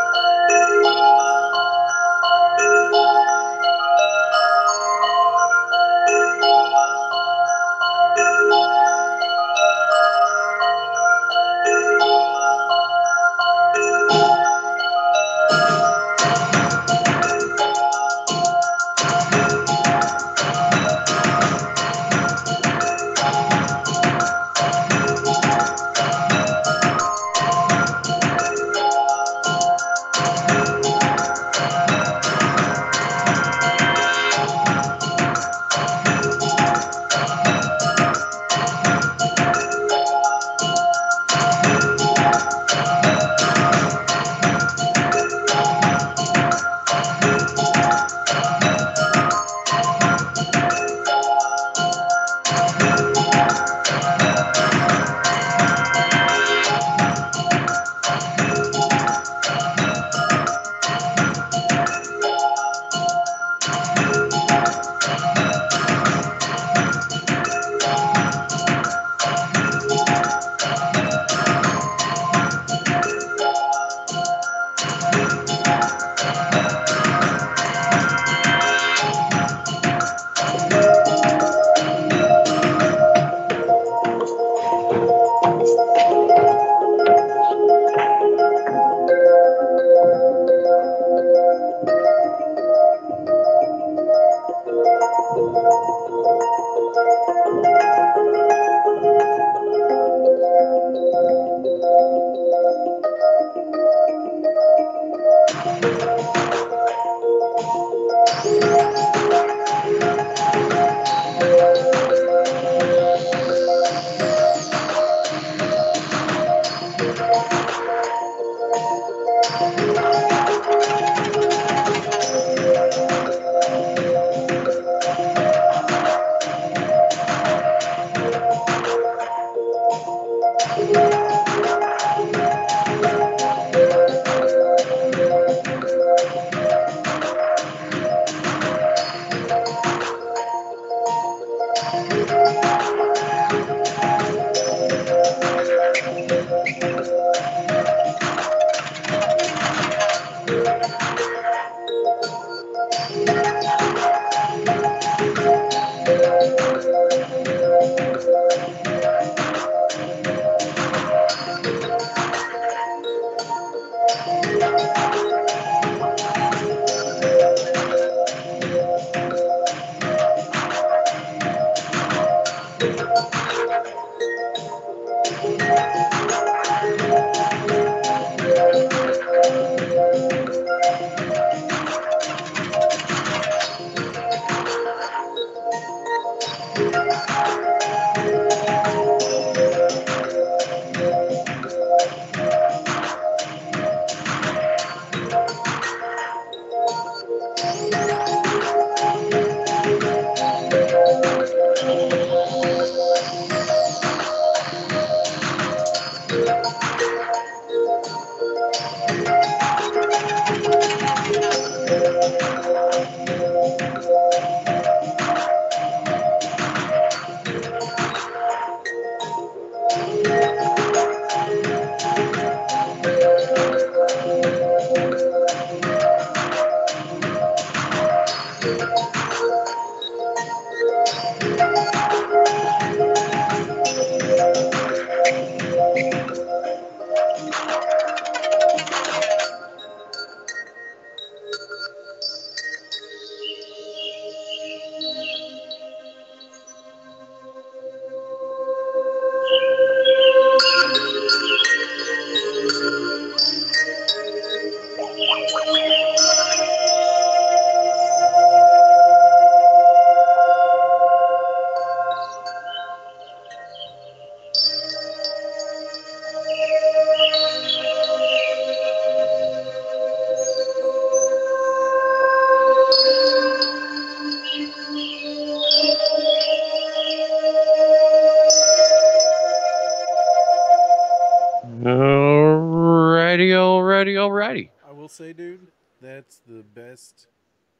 alrighty. I will say, dude, that's the best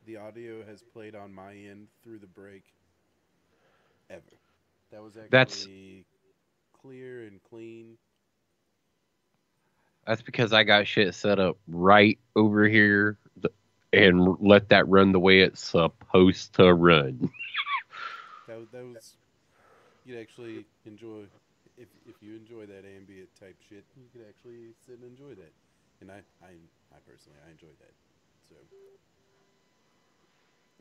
the audio has played on my end through the break ever. That was That's actually clear and clean. that's because I got shit set up right over here and let that run the way it's supposed to run. That was you'd actually enjoy if you enjoy that ambient type shit. You could actually sit and enjoy that. And I personally I enjoy that. So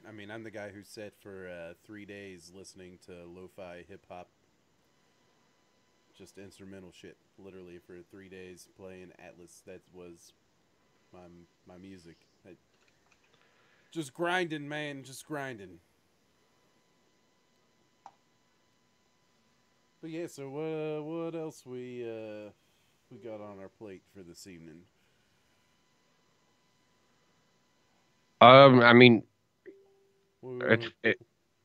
I mean I'm the guy who sat for 3 days listening to lo-fi hip hop, just instrumental shit, literally for 3 days playing Atlas. That was my my music. Just grinding, man, just grinding. But yeah, so what else we got on our plate for this evening? I mean, What we it's want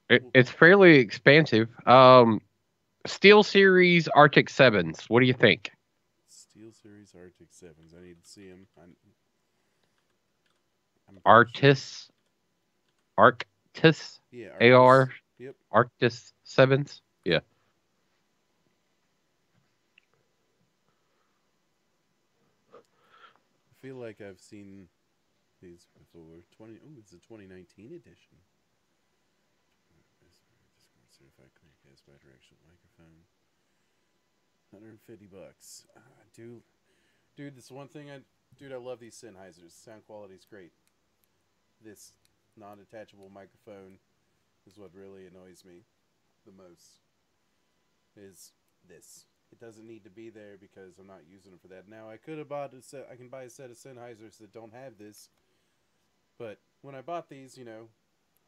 it's fairly expansive. Steel Series Arctic Sevens. What do you think? Steel Series Arctic Sevens. I need to see them. I'm pretty sure. Artis Arctis Yeah, Arctis. AR Yep. Arctis Sevens. Yeah. Yep. I feel like I've seen these before. 20. Oh, it's a 2019 edition. Discord certified Clearcast bidirectional microphone. $150. Dude, this one thing I love these Sennheisers. Sound quality's great. This non-detachable microphone is what really annoys me the most. Is this? It doesn't need to be there because I'm not using them for that. Now I could have bought a set. I can buy a set of Sennheisers that don't have this, but when I bought these,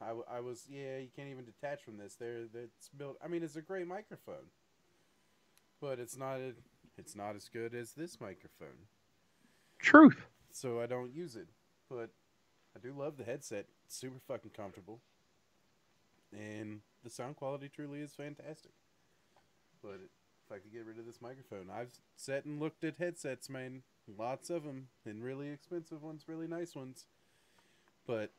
I was you can't even detach from this. It's built. I mean, it's a great microphone, but it's not as good as this microphone. Truth. So I don't use it. But I do love the headset. It's super fucking comfortable, and the sound quality truly is fantastic. But if I could get rid of this microphone, I've sat and looked at headsets, man. Lots of them, and really expensive ones, really nice ones. But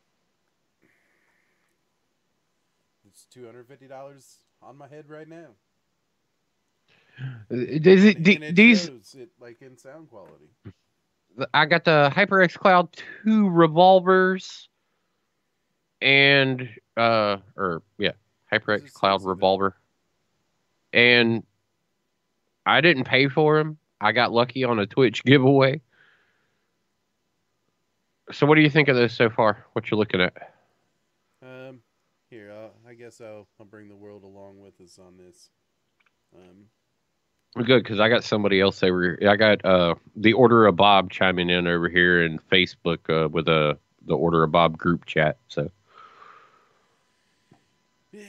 it's $250 on my head right now, and it These shows it like in sound quality. I got the HyperX Cloud 2 revolvers and or yeah, Those are HyperX Cloud expensive, man. revolver. And I didn't pay for them. I got lucky on a Twitch giveaway. So what do you think of this so far? What you're looking at? Um, Here, I guess I'll bring the world along with us on this. Um, Good, because I got somebody else over here. I got the Order of Bob chiming in over here in Facebook with the Order of Bob group chat. So yeah,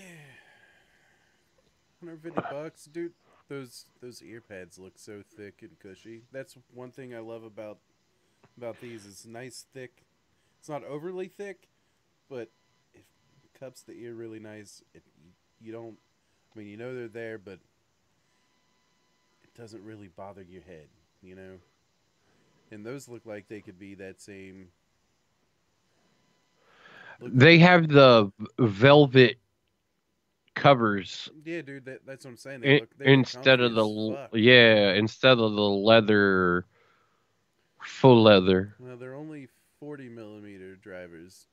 $150, dude. Those ear pads look so thick and cushy. That's one thing I love about these. It's nice thick. It's not overly thick, but it cups the ear really nice. You don't. I mean, you know they're there, but it doesn't really bother your head. You know. And those look like they could be that same. Look like they have the velvet covers yeah, dude. That's what I'm saying. They look instead comfy of as the fuck, man. yeah instead of the leather full leather. Well, they're only 40 millimeter drivers.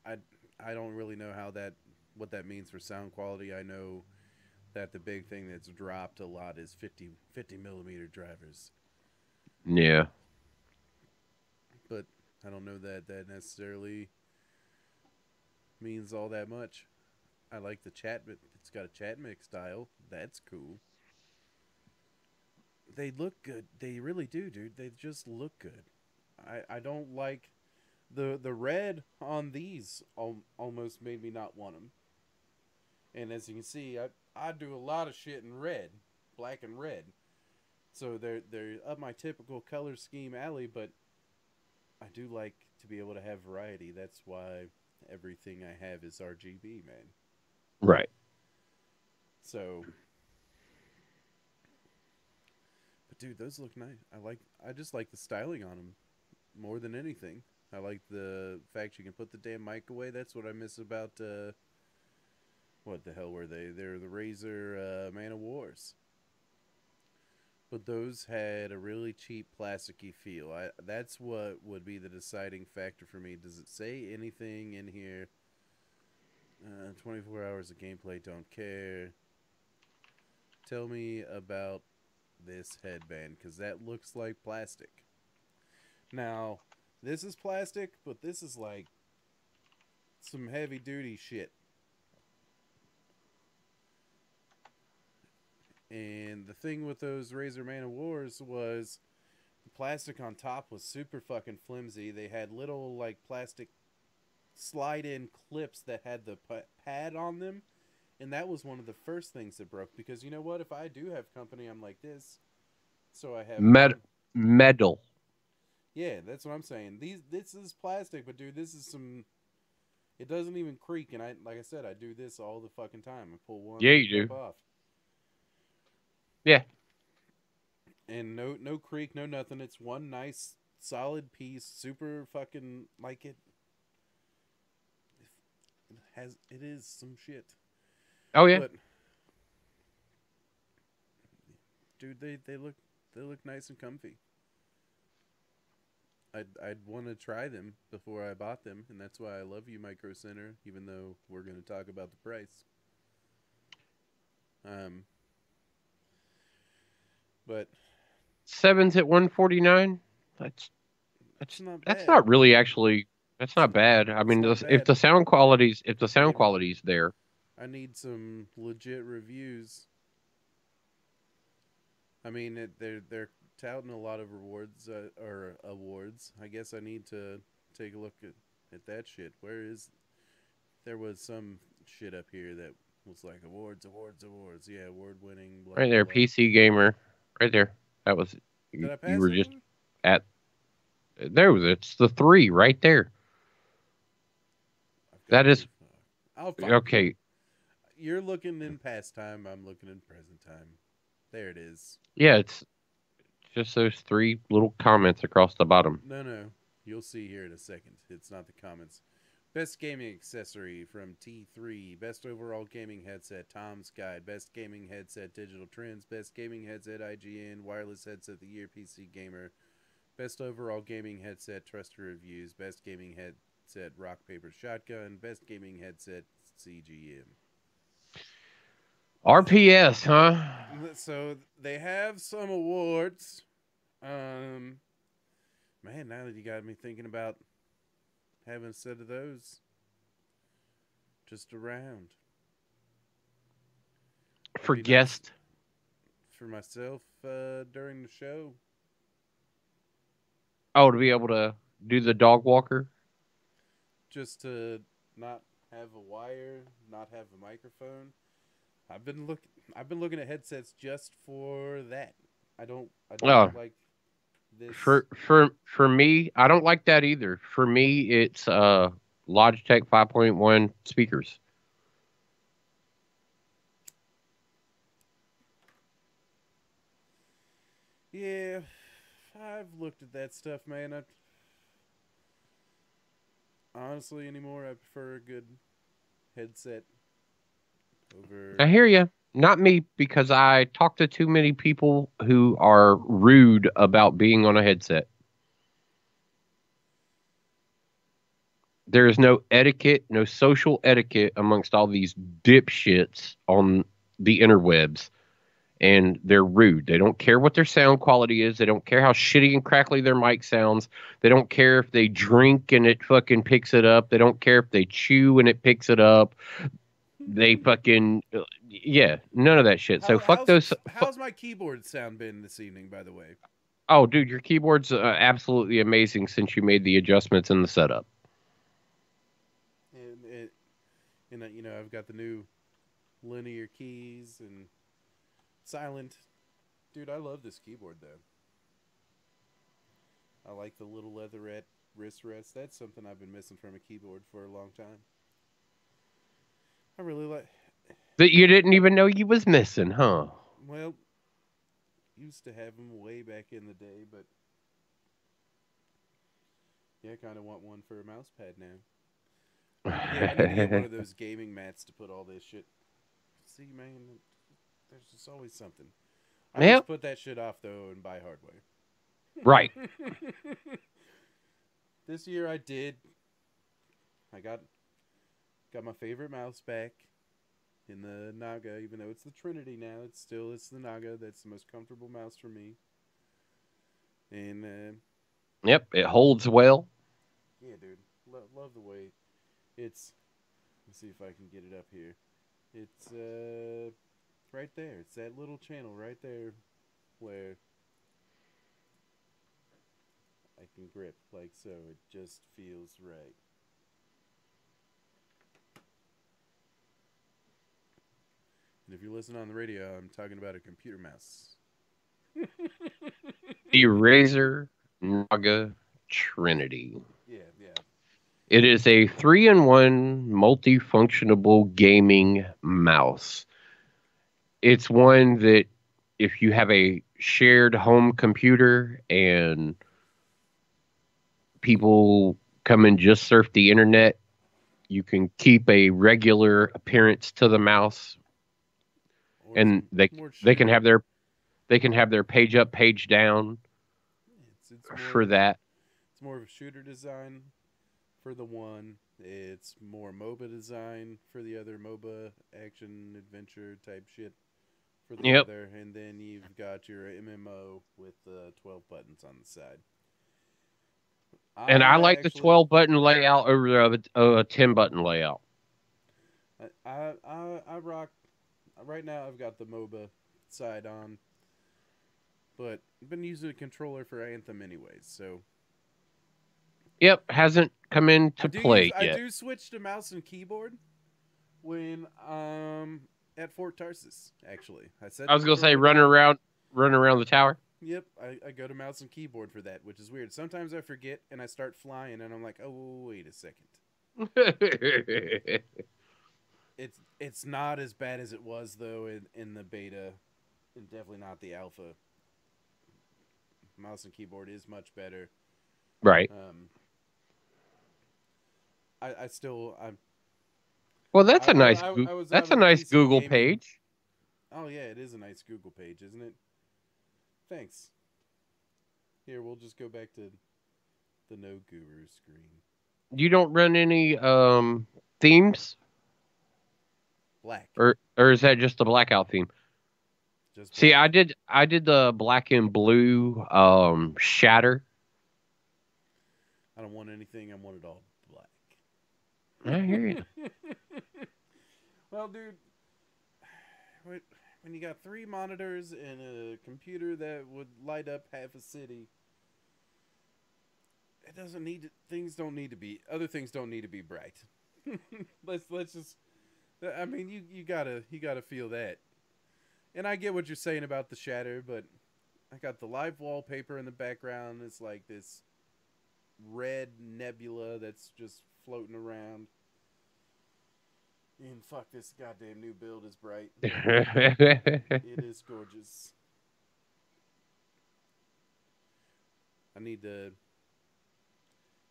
I I don't really know how that what that means for sound quality. I know that the big thing that's dropped a lot is 50 millimeter drivers, Yeah, but I don't know that that necessarily means all that much. I like the chat, but it's got a chat mix style. That's cool. They look good. They really do, dude. They just look good. I don't like the red on these. Almost made me not want them. And as you can see, I do a lot of shit in red, black and red. So they're up my typical color scheme alley, but I do like to be able to have variety. That's why everything I have is RGB, man. right. So, but Dude, those look nice. I just like the styling on them more than anything. I like the fact you can put the damn mic away. That's what I miss about what the hell were they? They're the Razer Man of Wars. But those had a really cheap plasticky feel. That's what would be the deciding factor for me. Does it say anything in here? 24 hours of gameplay, don't care. Tell me about this headband, because that looks like plastic. Now, this is plastic, but this is like some heavy duty shit. And the thing with those Razer Man of Wars was the plastic on top was super fucking flimsy. They had little like plastic slide in clips that had the pad on them. And that was one of the first things that broke. Because you know what? If I do have company, I'm like this. So I have Med- one. Metal. Yeah, that's what I'm saying. This is plastic, but dude, this is some. It doesn't even creak, and like I said, I do this all the fucking time. I pull Yeah, one you clip do. off, Yeah. and no creak, no nothing. It's one nice solid piece, super fucking like it is some shit. Oh yeah. But dude, they look nice and comfy. I'd want to try them before I bought them, and that's why I love you, Micro Center. Even though we're going to talk about the price, um, but Sevens at 149. That's it's not that's bad. not really actually that's It's not bad. I it's mean, not if bad. the sound quality's there. I need some legit reviews. I mean, they're touting a lot of rewards or awards. I guess I need to take a look at that shit. Where is there was some shit up here that was like awards, awards, awards. Yeah, award winning. Blah Right blah there, blah. PC gamer. Right there. That was Did you, I you pass were that just one? at there. It's the three right there. I've That gone is too far. I'll find it. okay. You're looking in past time. I'm looking in present time. There it is. Yeah, it's just those three little comments across the bottom. No. You'll see here in a second. It's not the comments. Best gaming accessory from T3. Best overall gaming headset, Tom's Guide. Best gaming headset, Digital Trends. Best gaming headset, IGN. Wireless headset of the year, PC Gamer. Best overall gaming headset, Trusted Reviews. Best gaming headset, Rock Paper Shotgun. Best gaming headset, CGM. RPS, huh? So they have some awards. Um, Man, now that you got me thinking about having a set of those just around, that'd For be nice guest. for myself during the show. Oh, to be able to do the dog walker. Just to not have a wire, not have a microphone. I've been look I've been looking at headsets just for that. I don't Oh, like this. for me, I don't like that either. For me, it's Logitech 5.1 speakers. Yeah, I've looked at that stuff, man. I honestly anymore I prefer a good headset I over. hear you. Not me, because I talk to too many people who are rude about being on a headset. There is no etiquette, no social etiquette amongst all these dipshits on the interwebs, and they're rude. They don't care what their sound quality is. They don't care how shitty and crackly their mic sounds. They don't care if they drink and it fucking picks it up. They don't care if they chew and it picks it up. They fucking yeah, none of that shit. So fuck those. How's my keyboard sound been this evening? By the way, Oh, dude, your keyboard's absolutely amazing since you made the adjustments in the setup. and you know I've got the new linear keys and silent. Dude, I love this keyboard though. I like the little leatherette wrist rest. That's something I've been missing from a keyboard for a long time. I really like. That you didn't even know you was missing, huh? Well, used to have them way back in the day, but yeah, I kind of want one for a mouse pad now. I need to get one of those gaming mats to put all this shit. See, man, there's just always something. I always Yep. put that shit off though and buy hardware. Right. This year I did. I got my favorite mouse back in the Naga, even though it's the Trinity now. It's the Naga. That's the most comfortable mouse for me. And Yep. It holds well. yeah, dude, love the way it's. Let's see if I can get it up here. It's right there. It's that little channel right there where I can grip like so. It just feels right. And if you're listening on the radio, I'm talking about a computer mouse. The Razer Naga Trinity. Yeah, yeah. It is a 3-in-1 multifunctionable gaming mouse. It's one that if you have a shared home computer and people come and just surf the internet, you can keep a regular appearance to the mouse, Or it's and more they can shooter. have their page up, page down It's more for of a that. it's more of a shooter design for the one. It's more MOBA design for the other, MOBA action adventure type shit for the Yep. other, and then you've got your MMO with the 12 buttons on the side. And I I like the actually 12 button layout over a 10 button layout. I rock right now. I've got the MOBA side on, but I've been using a controller for Anthem anyways, so Yep, hasn't come into play I yet. do switch to mouse and keyboard when at Fort Tarsus. Actually, I set I the was gonna say controller down. run around the tower. Yep, I go to mouse and keyboard for that, which is weird. Sometimes I forget and I start flying, and I'm like, oh wait a second. It's not as bad as it was though in the beta, and definitely not the alpha. Mouse and keyboard is much better. Right. Um, I still Well, that's a nice I was that's a having nice PC Google gaming. page. Oh yeah, it is a nice Google page, isn't it? Thanks. Here, we'll just go back to the No Guru screen. You don't run any themes, Black, or is that just the blackout theme? just See, black. I did the black and blue shatter. I don't want anything. I want it all I hear you. black. Well, dude, when you got 3 monitors and a computer that would light up half a city, it doesn't need to, things don't need to be other things don't need to be bright. Let's just. I mean, you gotta feel that. And I get what you're saying about the shatter, but I got the live wallpaper in the background. It's like this red nebula that's just floating around. And fuck, this goddamn new build is bright, but it is gorgeous. I need to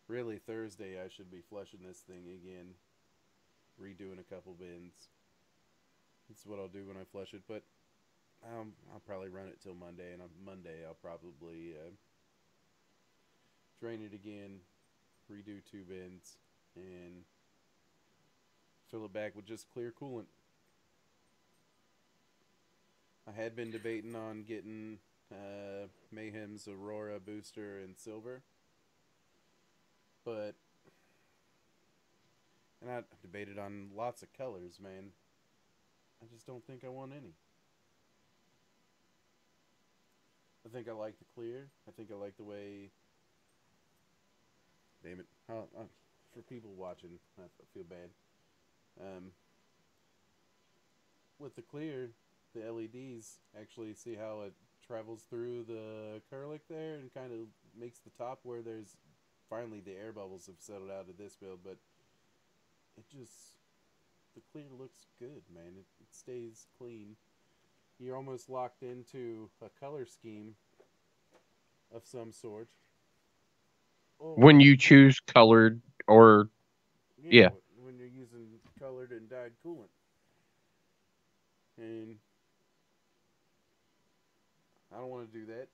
really Thursday. I should be flushing this thing again, redoing a couple bins. That's what I'll do when I flush it. But I'll probably run it till Monday, and on Monday I'll probably drain it again, redo 2 bins, and fill it back with just clear coolant. I had been debating on getting Mayhem's Aurora booster in silver, but and I debated on lots of colors, man. I just don't think I want any. I think I like the clear. I think I like the way. Damn it! For people watching, I feel bad. Um, with the clear, the LEDs actually see how it travels through the acrylic there and kind of makes the top where there's finally the air bubbles have settled out of this build, but it just the clear looks good, man. It stays clean. you're almost locked into a color scheme of some sort. When Or you choose colored or yeah, yeah, when you're using colored and dyed coolant, and I don't want to do that.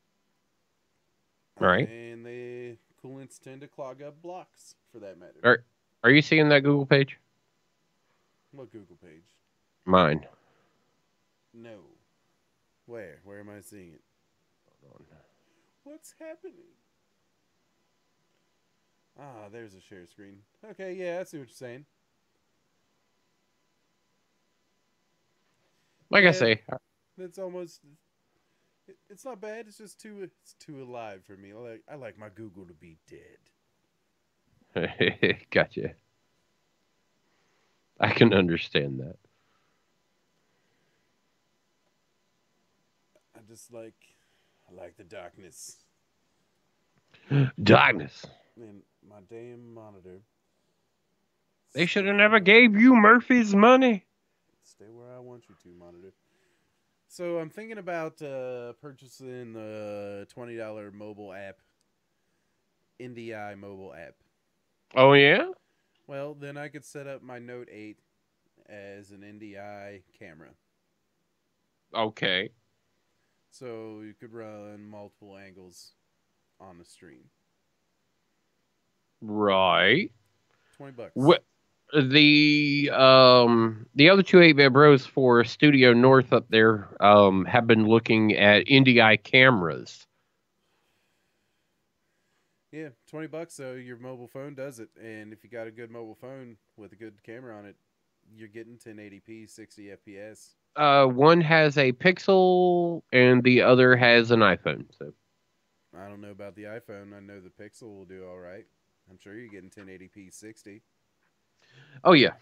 all right. And the coolants tend to clog up blocks, for that matter. Are you seeing that Google page? What Google page? Mine. No. Where? Where am I seeing it? What's happening? Ah, there's a share screen. Okay, yeah, I see what you're saying. Like I Yeah, say, that's almost. It's not bad. It's just too. It's too alive for me. I like my Google to be dead. gotcha. I can understand I just like. I like the darkness that. Darkness. and my damn monitor. They should have Stay never where. gave you Murphy's money. Stay where I want you to, monitor. So I'm thinking about purchasing the $20 mobile app, NDI mobile app. Oh yeah. Well, then I could set up my Note 8 as an NDI camera. Okay. So you could run multiple angles on the stream. Right. $20. What the other two 8-bit bros for Studio North up there have been looking at NDI cameras. Yeah, $20. So your mobile phone does it, and if you got a good mobile phone with a good camera on it, you're getting 1080p, 60 FPS. One has a Pixel and the other has an iPhone. So I don't know about the iPhone. I know the Pixel will do all right. I'm sure you're getting 1080p 60. oh yeah.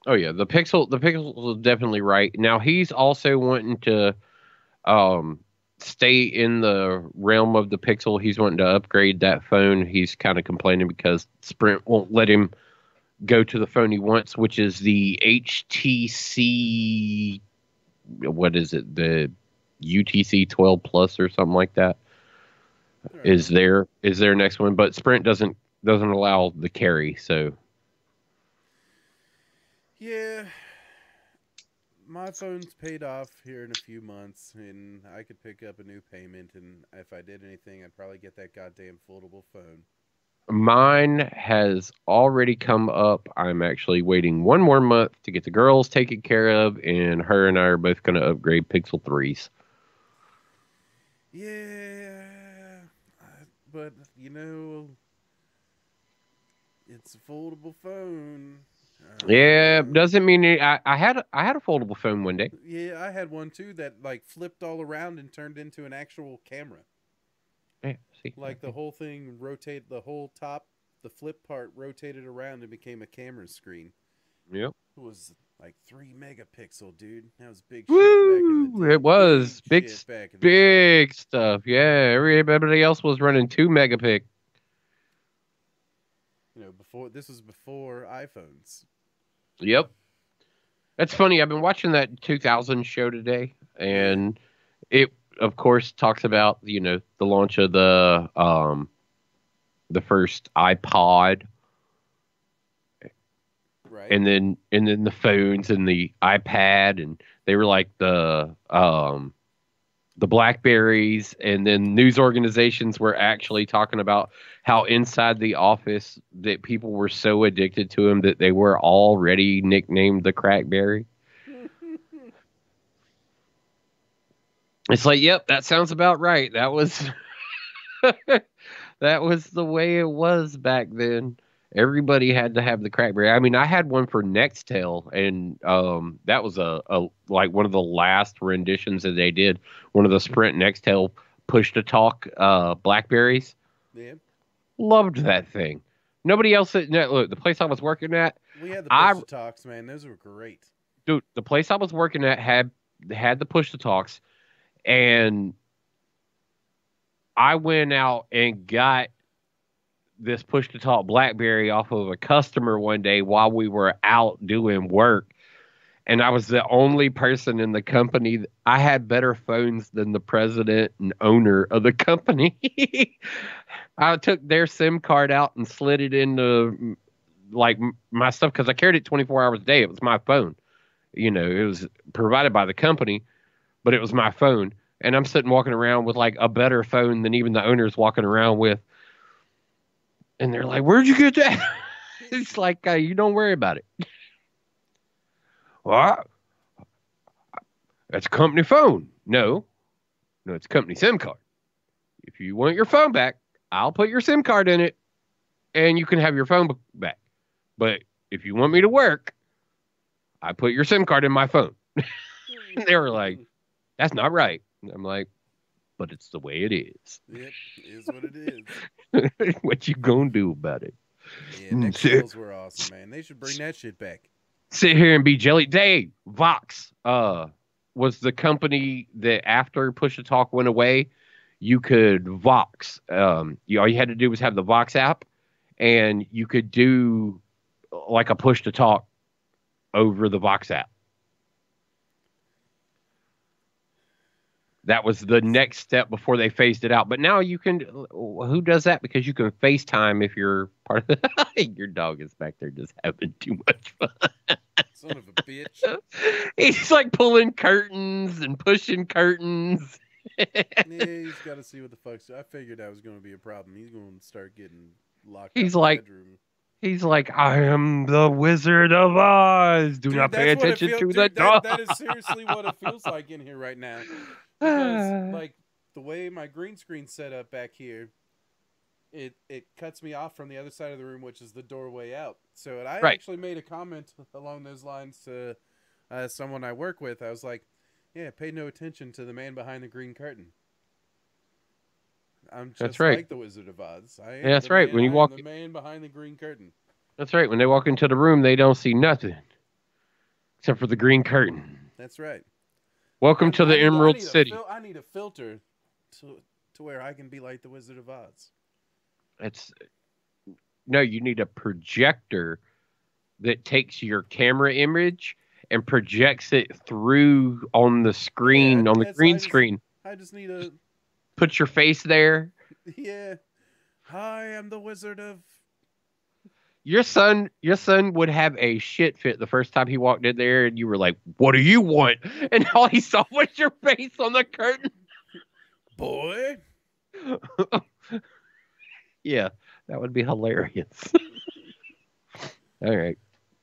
Oh yeah. The Pixel is definitely right. Now he's also wanting to um stay in the realm of the Pixel. He's wanting to upgrade that phone. He's kind of complaining because Sprint won't let him go to the phone he wants, which is the HTC. What is it? The UTC 12 Plus or something like that All is right. their next one. But Sprint doesn't allow the carry. So Yeah, my phone's paid off here in a few months, and I could pick up a new payment. And if I did anything, I'd probably get that goddamn foldable phone. mine has already come up. I'm actually waiting one more month to get the girls taken care of, and her and I are both going to upgrade Pixel 3s. Yeah, but it's a foldable phone. Yeah, doesn't mean I had a foldable phone one day. Yeah, I had one too that like flipped all around and turned into an actual camera. Yeah, see, Like the whole thing rotate the whole top, the flip part rotated around and became a camera screen. yep. It was like 3 megapixel, dude. That was big shit back in the Woo! It day. was Big shit back in the day. big stuff. Yeah, everybody else was running 2 megapix. Before this was before iPhones. Yep. That's funny. I've been watching that 2000 show today, Yeah, and it, of course, talks about the launch of the first iPod, right. and then the phones and the iPad, and they were like the Blackberries, and then news organizations were actually talking about how inside the office that people were so addicted to them that they were already nicknamed the Crackberry. It's like, yep, that sounds about right. That was that was the way it was back then. Everybody had to have the Crackberry. I mean, I had one for Nextel, and that was a like one of the last renditions that they did. One of the Sprint Nextel push to talk Blackberries. Yeah, Loved that thing. Nobody else. No, look, the place I was working at, we had the I push to talks, man. Those were great. dude, the place I was working at had the push to talks, and I went out and got this push to talk BlackBerry off of a customer one day while we were out doing work, and I was the only person in the company. I had better phones than the president and owner of the company. I took their SIM card out and slid it into like my stuff because I carried it 24 hours a day. It was my phone. It was provided by the company, but it was my phone. And I'm sitting walking around with like a better phone than even the owner's walking around with. And they're like, "Where'd you get that?" It's like, you don't worry about it. Well, that's a company phone. No, no, it's a company SIM card. If you want your phone back, I'll put your SIM card in it and you can have your phone back. But if you want me to work, I put your SIM card in my phone. They were like, "That's not right." I'm like, "But it's the way it is." Yep, it is what it is. What you gonna do about it? Yeah, Nextels were awesome, man. They should bring that shit back. Sit here and be jelly. Vox was the company that after Push to Talk went away, you could Vox. All you had to do was have the Vox app, and you could do like a Push to Talk over the Vox app. That was the next step before they phased it out. But now you can. Who does that? Because you can FaceTime if you're part of the. Your dog is back there just having too much fun. Son of a bitch. He's like pulling curtains and pushing curtains. Yeah, he's got to see what the fuck's. I figured that was going to be a problem. He's going to start getting locked up in the bedroom. He's like, "I am the Wizard of Oz. Do Dude, not pay attention to the dog." That is seriously what it feels like in here right now. Because, like, the way my green screen's set up back here, it cuts me off from the other side of the room, which is the doorway out. So I actually made a comment along those lines to someone I work with. I was like, "Yeah, pay no attention to the man behind the green curtain. I'm just like the Wizard of Oz. I am that's right. When you walk, the man behind the green curtain." That's right. When they walk into the room, they don't see nothing except for the green curtain. That's right. Welcome to the Emerald City. I need a filter to where I can be like the Wizard of Oz. No, you need a projector that takes your camera image and projects it through on the screen, on the green screen. I just need a... Put your face there. Yeah. I am the Wizard of... Your son would have a shit fit the first time he walked in there and you were like, "What do you want?" And all he saw was your face on the curtain. Boy. Yeah, that would be hilarious. All right.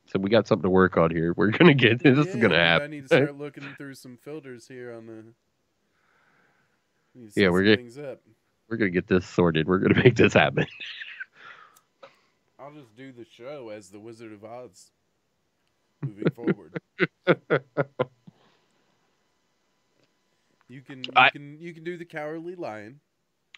So we got something to work on here. We're going to get this. Is going to happen. I need to start looking through some filters here on the... Yeah, we're going to get this sorted. We're going to make this happen. I'll just do the show as the Wizard of Oz moving forward. You can do the Cowardly Lion.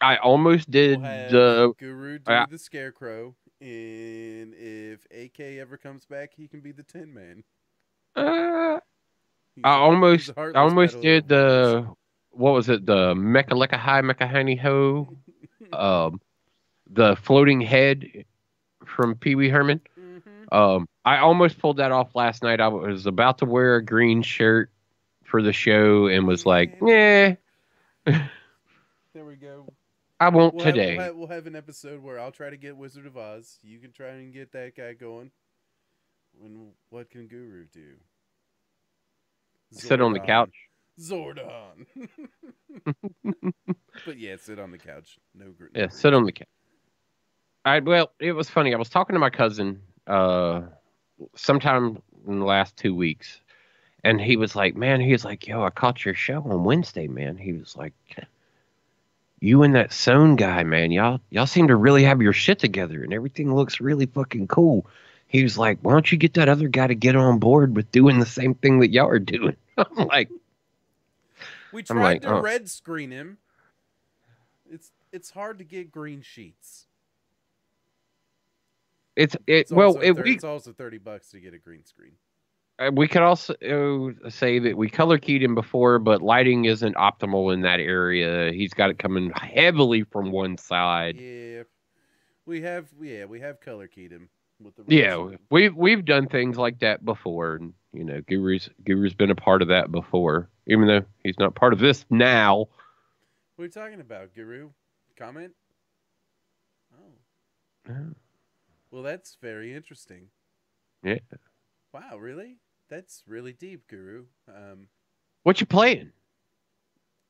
I almost did Guru do the Scarecrow, and if AK ever comes back, he can be the Tin Man. I almost did the what was it? The Mecha Lecca High Mecha Hiney Ho, the floating head from Pee Wee Herman. Mm-hmm. I almost pulled that off last night. I was about to wear a green shirt for the show and was like, "Yeah." There we go. I won't today. We'll have an episode where I'll try to get Wizard of Oz. You can try and get that guy going. And what can Guru do? Sit on the couch. Zordon. But yeah, sit on the couch. No. Yeah, sit on the couch. Well, it was funny. I was talking to my cousin sometime in the last 2 weeks, and he was like, "Yo, I caught your show on Wednesday, man." He was like, "You and that Sohn guy, man, y'all seem to really have your shit together, and everything looks really fucking cool." He was like, "Why don't you get that other guy to get on board with doing the same thing that y'all are doing?" I'm like, we tried to red screen him. It's hard to get green sheets. It's also $30 to get a green screen. We could also say that we color keyed him before, but lighting isn't optimal in that area. He's got it coming heavily from one side. Yeah, we have color keyed him with the we've done things like that before, and You know, Guru's been a part of that before, even though he's not part of this now. What are you talking about, Guru? Comment? Oh. Well, that's very interesting. Yeah. Wow, really? That's really deep, Guru. What you playing?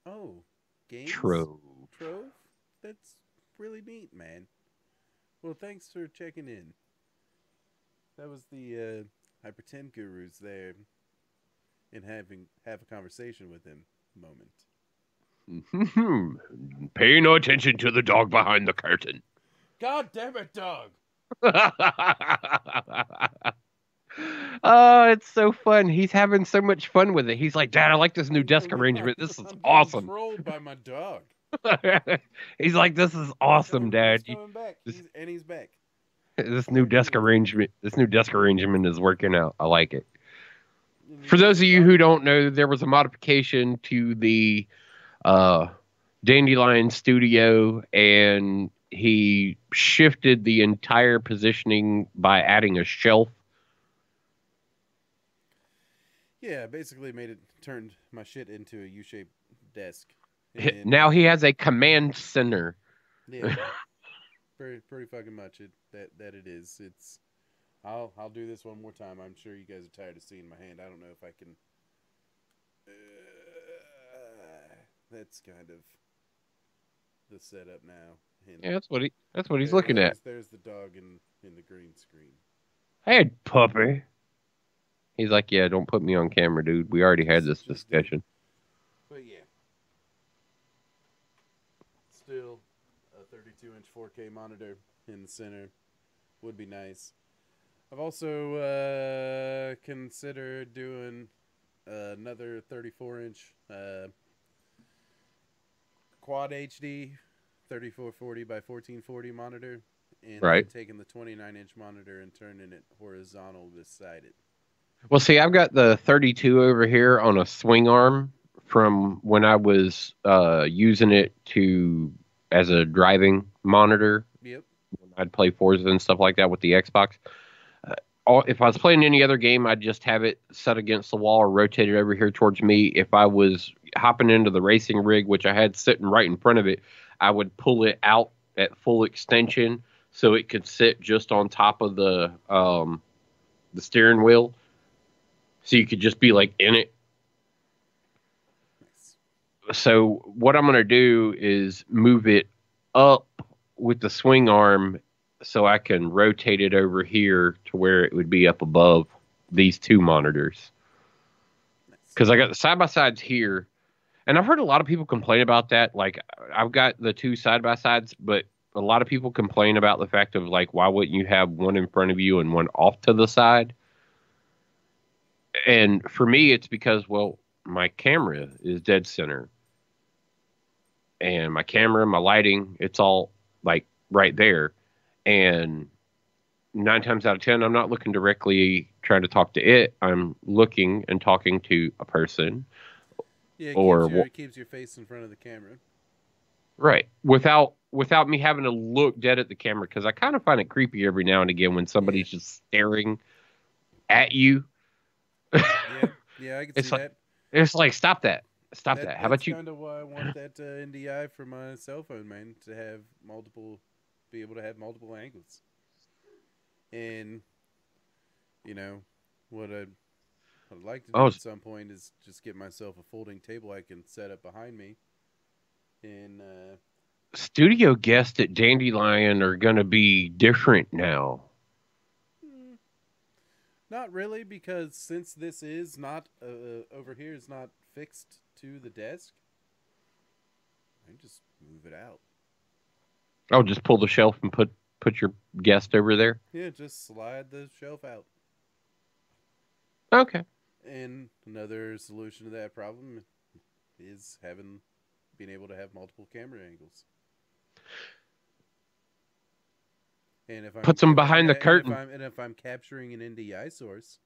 Oh, games? Trove. Trove? That's really neat, man. Well, thanks for checking in. That was the I pretend Guru's there and have a conversation with him moment. Pay no attention to the dog behind the curtain. God damn it, dog! Oh, it's so fun. He's having so much fun with it. He's like, Dad, I like this new desk I'm, arrangement. This is I'm getting awesome. trolled by my dog. He's like, this is He's awesome, coming. He's Dad. coming back. This, He's back. this new There he desk is. arrangement. This new desk arrangement is working out. I like it. And he For wants those to of you talk. who don't know, there was a modification to the uh, Dandelion studio, and he shifted the entire positioning by adding a shelf. Yeah, basically made it turned my shit into a U-shaped desk, and Now he has a command center. yeah, pretty fucking much that it is. It's I'll do this one more time. I'm sure you guys are tired of seeing my hand. I don't know if I can. That's kind of the setup now. And Yeah, that's what he's looking at. there's the dog in the green screen. Hey, puppy. He's like, yeah, don't put me on camera, dude. We already had this Just did. discussion. But yeah, still a 32-inch 4K monitor in the center would be nice. I've also considered doing another 34-inch quad HD 3440 by 1440 monitor, and then Right. taking the 29-inch monitor and turning it horizontal beside it. Well, see, I've got the 32 over here on a swing arm from when I was using it to as a driving monitor. Yep. I'd play Forza and stuff like that with the Xbox. If I was playing any other game, I'd just have it set against the wall or rotate it over here towards me. If I was hopping into the racing rig, which I had sitting right in front of it, I would pull it out at full extension so it could sit just on top of the steering wheel, so you could just be like in it. Nice. So what I'm gonna do is move it up with the swing arm so I can rotate it over here to where it would be up above these two monitors. Nice. Because I got the side by sides here, and I've heard a lot of people complain about that. Like, I've got the two side by sides, but a lot of people complain about the fact of like, why wouldn't you have one in front of you and one off to the side? And for me, it's because, well, my camera is dead center, and my camera, my lighting, it's all like right there. And 9 times out of 10, I'm not looking directly trying to talk to it. I'm looking and talking to a person, Yeah, or it keeps your face in front of the camera. right, without me having to look dead at the camera, because I kind of find it creepy every now and again when Yeah. somebody's just staring at you. Yeah, I can see It's like that. it's like stop that. How That's about you? kind of why I want that NDI for my cell phone, man, to have be able to have multiple angles. And you know what I'd like to do Oh, at some point is just get myself a folding table I can set up behind me. And studio guests at Dandelion are gonna be different now. not really, because since this is not over here is not fixed to the desk, I can just move it out. Oh, just pull the shelf and put your guest over there. Yeah, just slide the shelf out. Okay. And another solution to that problem is being able to have multiple camera angles. And Puts them behind the curtain. if I'm capturing an NDI source,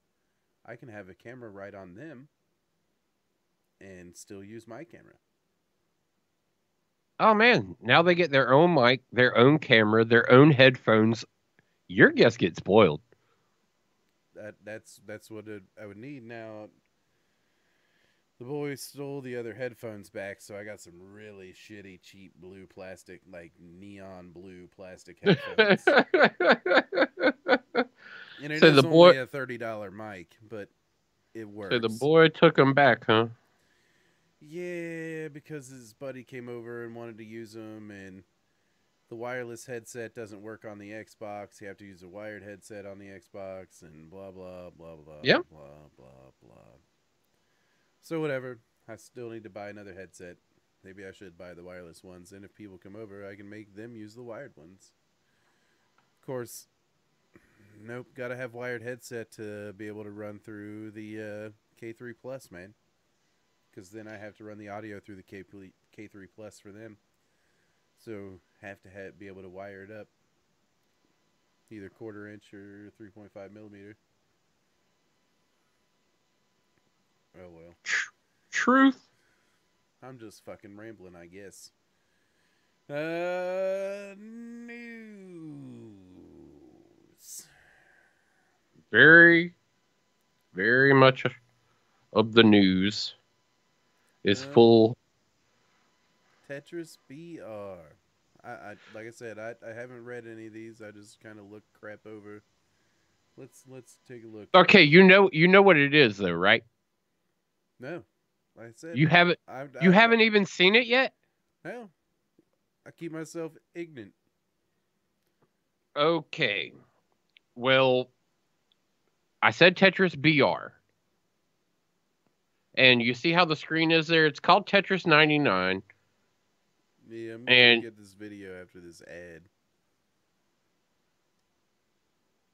I can have a camera right on them and still use my camera. Oh man, now they get their own mic, their own camera, their own headphones. Your guests get spoiled. that's what I would need now. The boys stole the other headphones back, so I got some really shitty, cheap blue plastic, like neon blue plastic headphones. And it So the is boy, only a $30 mic, but it so the works. boy took him back, huh? Yeah, because his buddy came over and wanted to use them, and the wireless headset doesn't work on the Xbox. You have to use a wired headset on the Xbox, and blah, blah, blah, blah, Yeah. blah, blah, blah. So, whatever. I still need to buy another headset. Maybe I should buy the wireless ones, and if people come over, I can make them use the wired ones. Of course, nope, gotta have wired headset to be able to run through the K3 Plus, man. Because then I have to run the audio through the K3 Plus for them. So have to be able to wire it up, either 1/4 inch or 3.5 millimeter. Oh well. Truth. I'm just fucking rambling, I guess. News. Very, very much of the news is Well, full. Tetris BR. Like I said, I haven't read any of these. I just kind of look crap over. Let's take a look. Okay, you know what it is though, right? No, like I said, You haven't you I haven't even seen it yet? no. I keep myself ignorant. Okay. Well, I said Tetris BR. And you see how the screen is there? It's called Tetris 99. Yeah, I'm gonna And get this video after this ad.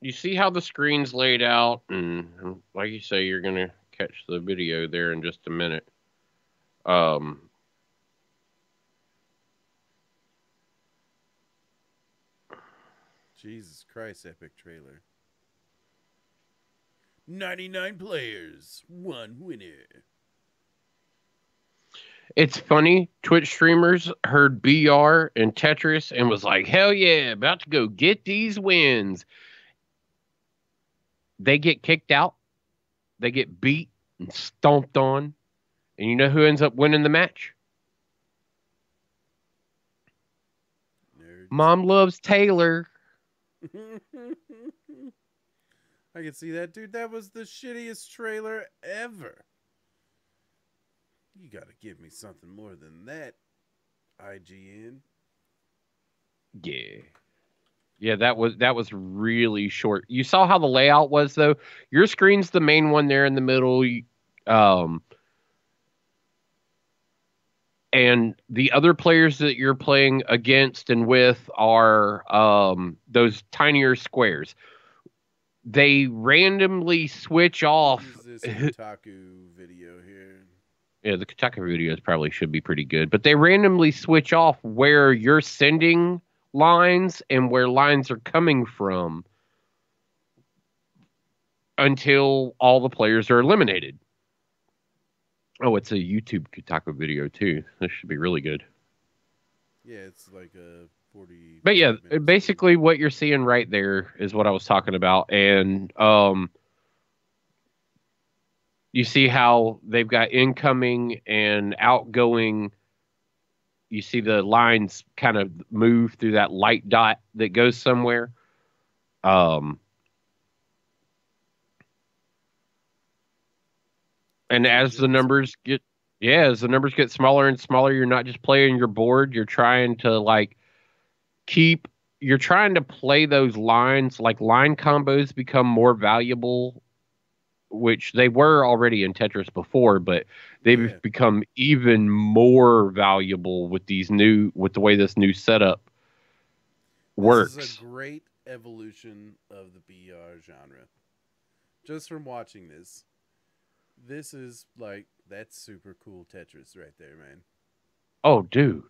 you see how the screen's laid out, and like you say, you're gonna catch the video there in just a minute. Um, Jesus Christ, epic trailer. 99 players, one winner. it's funny. Twitch streamers heard BR and Tetris and was like, "Hell yeah, about to go get these wins." They get kicked out. They get beat and stomped on, and you know who ends up winning the match? Nerds. Mom loves Taylor. I can see that, dude. That was the shittiest trailer ever. You gotta give me something more than that, IGN. Yeah. Yeah, that was really short. You saw how the layout was though. Your screen's the main one there in the middle. Um, and the other players that you're playing against and with are those tinier squares. They randomly switch What off. is this Kotaku video here? Yeah, the Kotaku videos probably should be pretty good, but they randomly switch off where you're sending lines and where lines are coming from until all the players are eliminated. Oh, it's a YouTube Kotaku video too. This should be really good. Yeah, it's like a 40. But yeah, Minutes basically what you're seeing right there is what I was talking about, and you see how they've got incoming and outgoing. You see the lines kind of move through that light dot that goes somewhere. Um, and Makes a as the difference, man. numbers get, yeah, as the numbers get smaller and smaller, you're not just playing your board. You're trying to like keep. You're trying to play those lines. Like line combos become more valuable, which they were already in Tetris before, but they've Yeah. become even more valuable with with the way this new setup This is a works. great evolution of the BR genre. Just from watching this, this is like that's super cool Tetris right there, man. Oh, dude.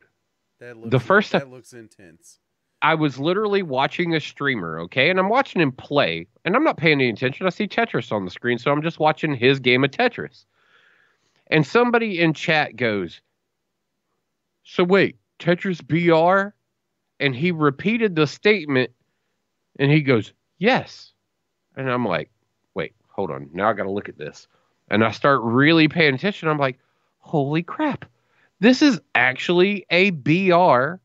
That The looks first time that looks intense. I was literally watching a streamer, okay, and I'm watching him play, and I'm not paying any attention. I see Tetris on the screen, so I'm just watching his game of Tetris. And somebody in chat goes, "So wait, Tetris BR?" And he repeated the statement, and he goes, "Yes." And I'm like, "Wait, hold on. Now I got to look at this. And I start really paying attention. I'm like, holy crap. This is actually a BR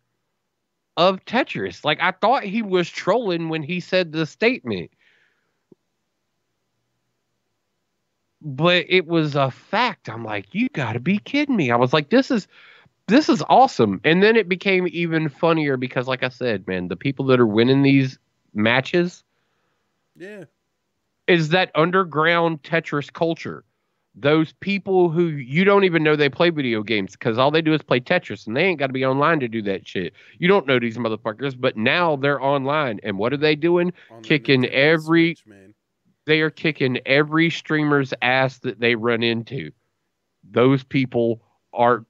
of Tetris. Like, I thought he was trolling when he said the statement, but it was a fact. I'm like, you got to be kidding me. I was like, this is awesome. And then it became even funnier because, like I said, man, the people that are winning these matches Yeah. is that underground Tetris culture. Those people who you don't even know they play video games because all they do is play Tetris and they ain't got to be online to do that shit. You don't know these motherfuckers, but now they're online. And what are they doing? On the Kicking Nintendo every, Switch, man. they are kicking every streamer's ass that they run into. Those people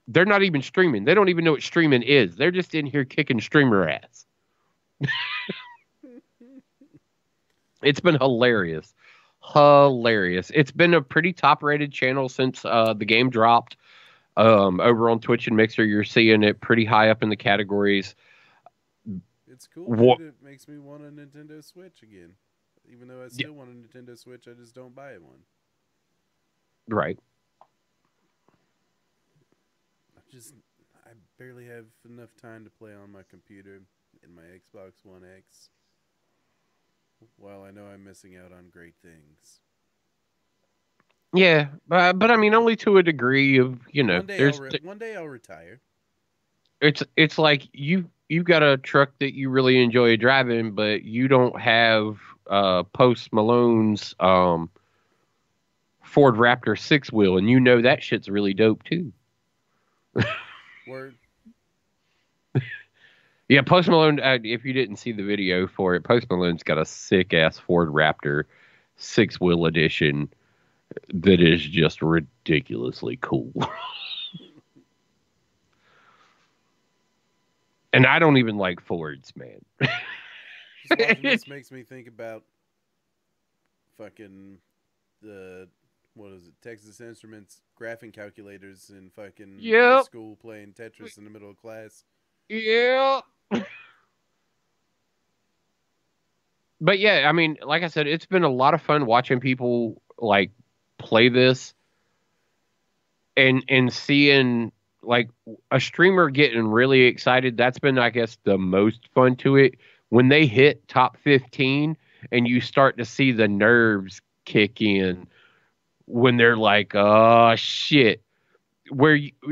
they're not even streaming. They don't even know what streaming is. They're just in here kicking streamer ass. It's been hilarious. Hilarious. It's been a pretty top rated channel since the game dropped. Over on Twitch and Mixer, you're seeing it pretty high up in the categories. It's cool, What? dude. It makes me want a Nintendo Switch again. Even though I still want a Nintendo Switch, I just don't buy one. Right. I barely have enough time to play on my computer and my Xbox One X. While I know I'm missing out on great things. Yeah, but I mean, only to a degree of One day I'll retire. it's like you've got a truck that you really enjoy driving, but you don't have Post Malone's Ford Raptor 6 wheel, and you know that shit's really dope too. Word. Yeah, Post Malone. If you didn't see the video for it, Post Malone's got a sick ass Ford Raptor 6 wheel edition that is just ridiculously cool. And I don't even like Fords, man. Just watching this makes me think about fucking the what is it? Texas Instruments graphing calculators in fucking high Yep. school playing Tetris in the middle of class. Yeah. But yeah, I mean, like I said, it's been a lot of fun watching people like play this and seeing like a streamer getting really excited. That's been, I guess, the most fun to it. When they hit top 15 and you start to see the nerves kick in when they're like, oh shit.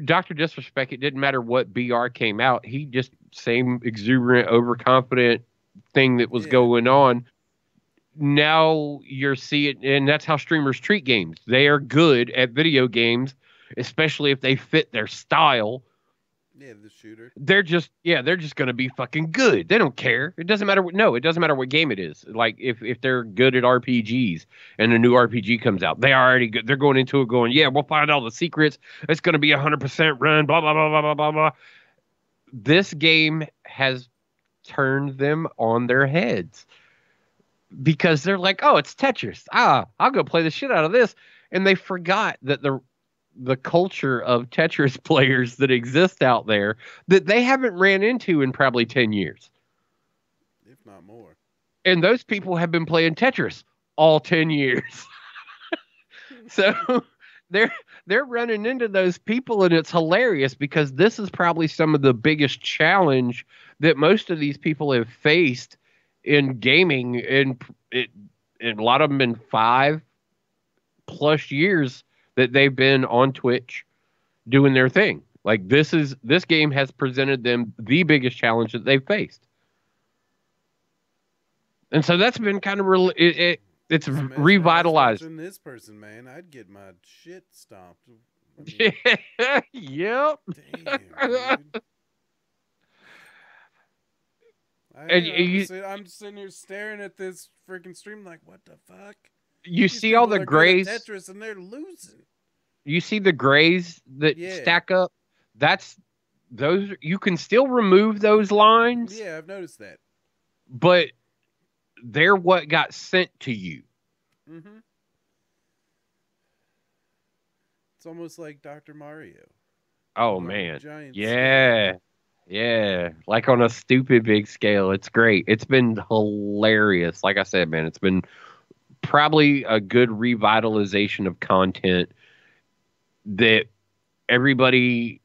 Dr. Disrespect, it didn't matter what BR came out. He just same exuberant, overconfident thing that was Yeah. going on. Now you're seeing, and that's how streamers treat games. They are good at video games, especially if they fit their style. Yeah, the shooter. They're just gonna be fucking good. They don't care. It doesn't matter it doesn't matter what game it is. Like if they're good at RPGs and a new RPG comes out, they are already good. They're going into it going, yeah, we'll find all the secrets. It's gonna be 100% run. Blah blah blah blah blah blah blah. This game has turned them on their heads because they're like, oh, it's Tetris. I'll go play the shit out of this, and they forgot that the culture of Tetris players that exist out there that they haven't ran into in probably 10 years. If not more. And those people have been playing Tetris all 10 years. So they're running into those people, and it's hilarious because this is probably some of the biggest challenge that most of these people have faced in gaming, and a lot of them in 5+ years that they've been on Twitch doing their thing. Like this game has presented them the biggest challenge that they've faced. And so that's been kind of it's revitalized. Watching this person, man, I'd get my shit stomped. I mean, Yep. damn, dude. I'm sitting here staring at this freaking stream like, what the fuck? You These see all people the are good at grays. Tetris and they're losing. You see the grays that Yeah. stack up. Those you can still remove those lines, Yeah, I've noticed that. but they're what got sent to you. Mm-hmm. It's almost like Dr. Mario. Oh On a man. giant Yeah. Yeah. Like on a stupid big scale. It's great. It's been hilarious. Like I said, man, it's been probably a good revitalization of content that everybody.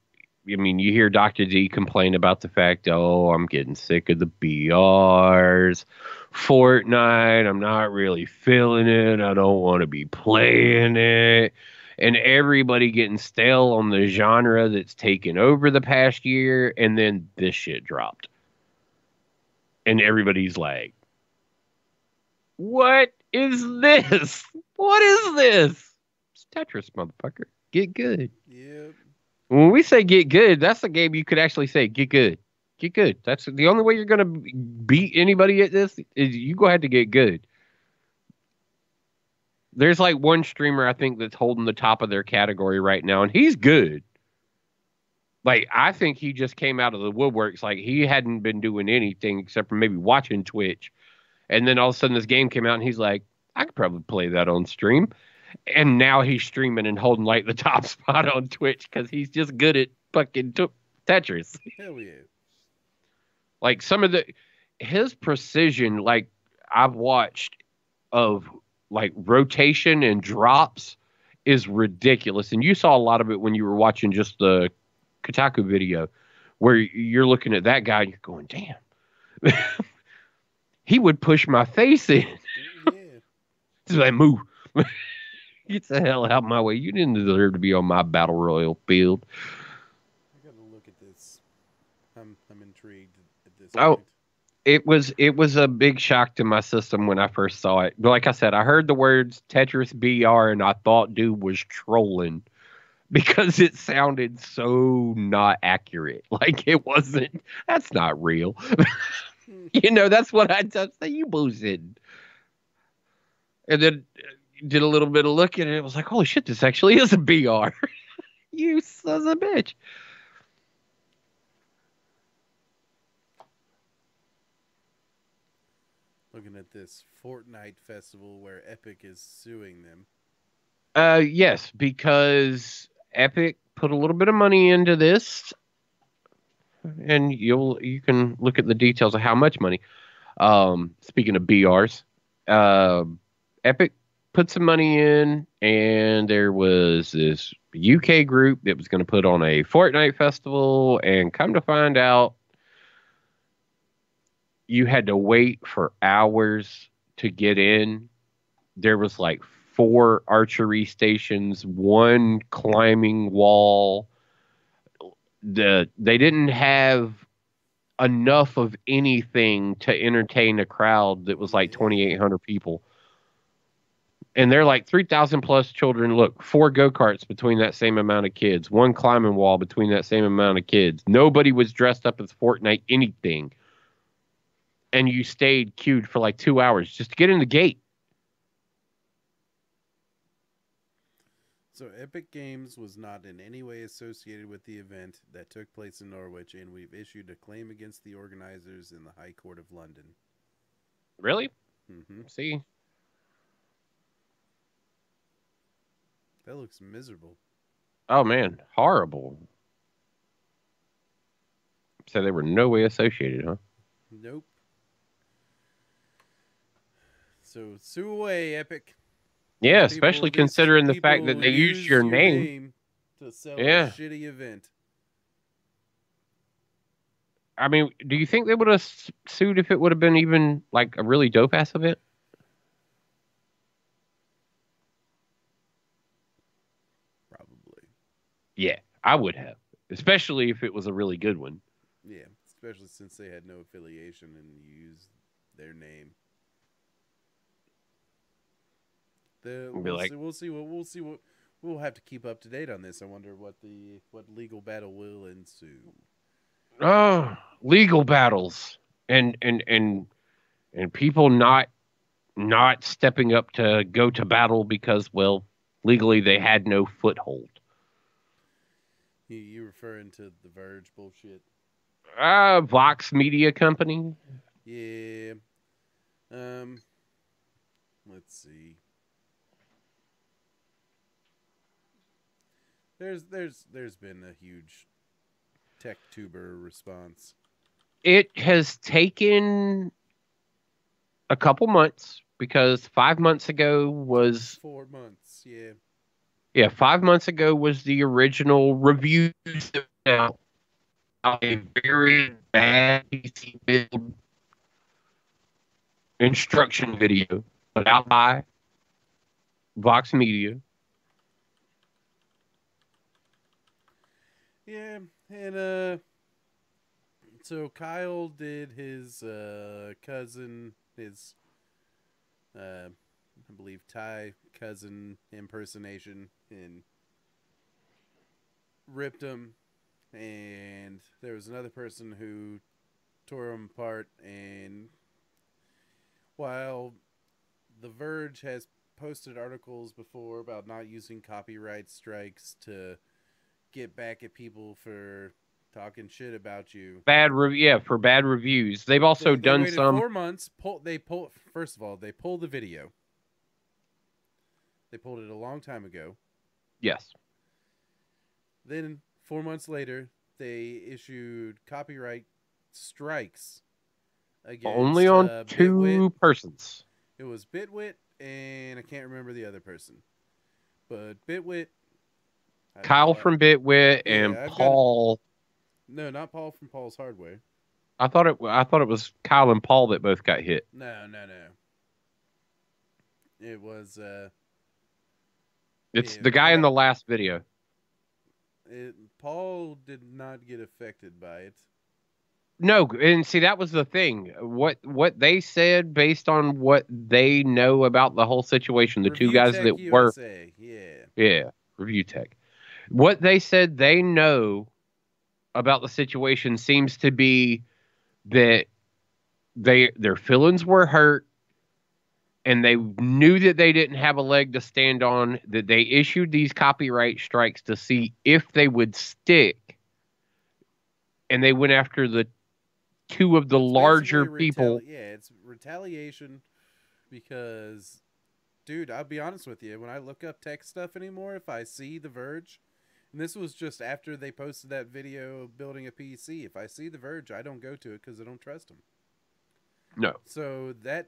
I mean, you hear Dr. D complain about the fact, oh, I'm getting sick of the BRs. Fortnite, I'm not really feeling it. I don't want to be playing it. And everybody getting stale on the genre that's taken over the past year. And then this shit dropped. And everybody's like, what is this? What is this? It's Tetris, motherfucker. Get good. Yep. When we say get good, that's a game you could actually say get good. Get good. That's the only way you're going to beat anybody at this is you go ahead to get good. There's like one streamer I think that's holding the top of their category right now, and he's good. Like, I think he just came out of the woodworks. Like, he hadn't been doing anything except for maybe watching Twitch. And then all of a sudden this game came out, and he's like, I could probably play that on stream. And now he's streaming and holding like the top spot on Twitch because he's just good at fucking Tetris. Hell yeah. Like his precision, like I've watched of like rotation and drops is ridiculous. And you saw a lot of it when you were watching just the Kotaku video where you're looking at that guy and you're going, damn, he would push my face in. Yeah. Just like, move. Get the hell out of my way. You didn't deserve to be on my battle royal field. I gotta look at this. I'm intrigued at this Oh, point. it was a big shock to my system when I first saw it. But like I said, I heard the words Tetris BR and I thought dude was trolling because it sounded so not accurate. Like it wasn't. That's not real. That's what I say. You bullshitting. And then did a little bit of looking and it was like, holy shit, this actually is a BR. You son of a bitch. Looking at this Fortnite festival where Epic is suing them. Yes, because Epic put a little bit of money into this, and you can look at the details of how much money. Speaking of BRs, Epic put some money in, and there was this UK group that was going to put on a Fortnite festival, and come to find out, you had to wait for hours to get in. There was like 4 archery stations, 1 climbing wall. They didn't have enough of anything to entertain a crowd that was like 2,800 people. And they're like 3,000 plus children. Look, 4 go-karts between that same amount of kids, 1 climbing wall between that same amount of kids. Nobody was dressed up as Fortnite anything. And you stayed queued for like 2 hours just to get in the gate. So Epic Games was not in any way associated with the event that took place in Norwich, and we've issued a claim against the organizers in the High Court of London. Really? Mm-hmm. See? That looks miserable. Oh, man. Horrible. So they were no way associated, huh? Nope. So sue away, Epic. Yeah, especially considering the fact that they used your name to sell Yeah. a shitty event. I mean, do you think they would have sued if it would have been even like a really dope ass event? Probably. Yeah, I would have, especially if it was a really good one. Yeah, especially since they had no affiliation and used their name. We'll see what we'll have to keep up to date on this. I wonder what legal battle will ensue. Oh, legal battles and people not stepping up to go to battle because, well, legally they had no foothold. You referring to the Verge bullshit? Vox Media Company. Yeah. Let's see. There's been a huge tech tuber response. It has taken a couple months because 5 months ago was 4 months. Yeah. yeah, 5 months ago was the original reviews out a very bad PC build instruction video put out by Vox Media. Yeah, and so Kyle did his cousin, his I believe Thai cousin impersonation, and ripped him. And there was another person who tore him apart. And while The Verge has posted articles before about not using copyright strikes to get back at people for talking shit about you. Yeah, for bad reviews. They've also They done waited some. 4 months. First of all, they pulled the video. They pulled it a long time ago. Yes, Then 4 months later, they issued copyright strikes only against on Bitwit. two persons. It was Bitwit, and I can't remember the other person. But Bitwit, Kyle from Bitwit and yeah, I've got it. Paul. No, not Paul from Paul's Hardware. I thought it was Kyle and Paul that both got hit. No, no, no. It was It's yeah, the guy in the last video. Paul did not get affected by it. No, and see that was the thing. What they said based on what they know about the whole situation, the two Review guys Tech that were USA, yeah. yeah, Review Tech. What they said they know about the situation seems to be that their feelings were hurt and they knew that they didn't have a leg to stand on, that they issued these copyright strikes to see if they would stick, and they went after the two of the It's larger basically people. it's retaliation because, dude, I'll be honest with you. When I look up tech stuff anymore, if I see The Verge, and this was just after they posted that video of building a PC, if I see The Verge, I don't go to it because I don't trust them. No. So that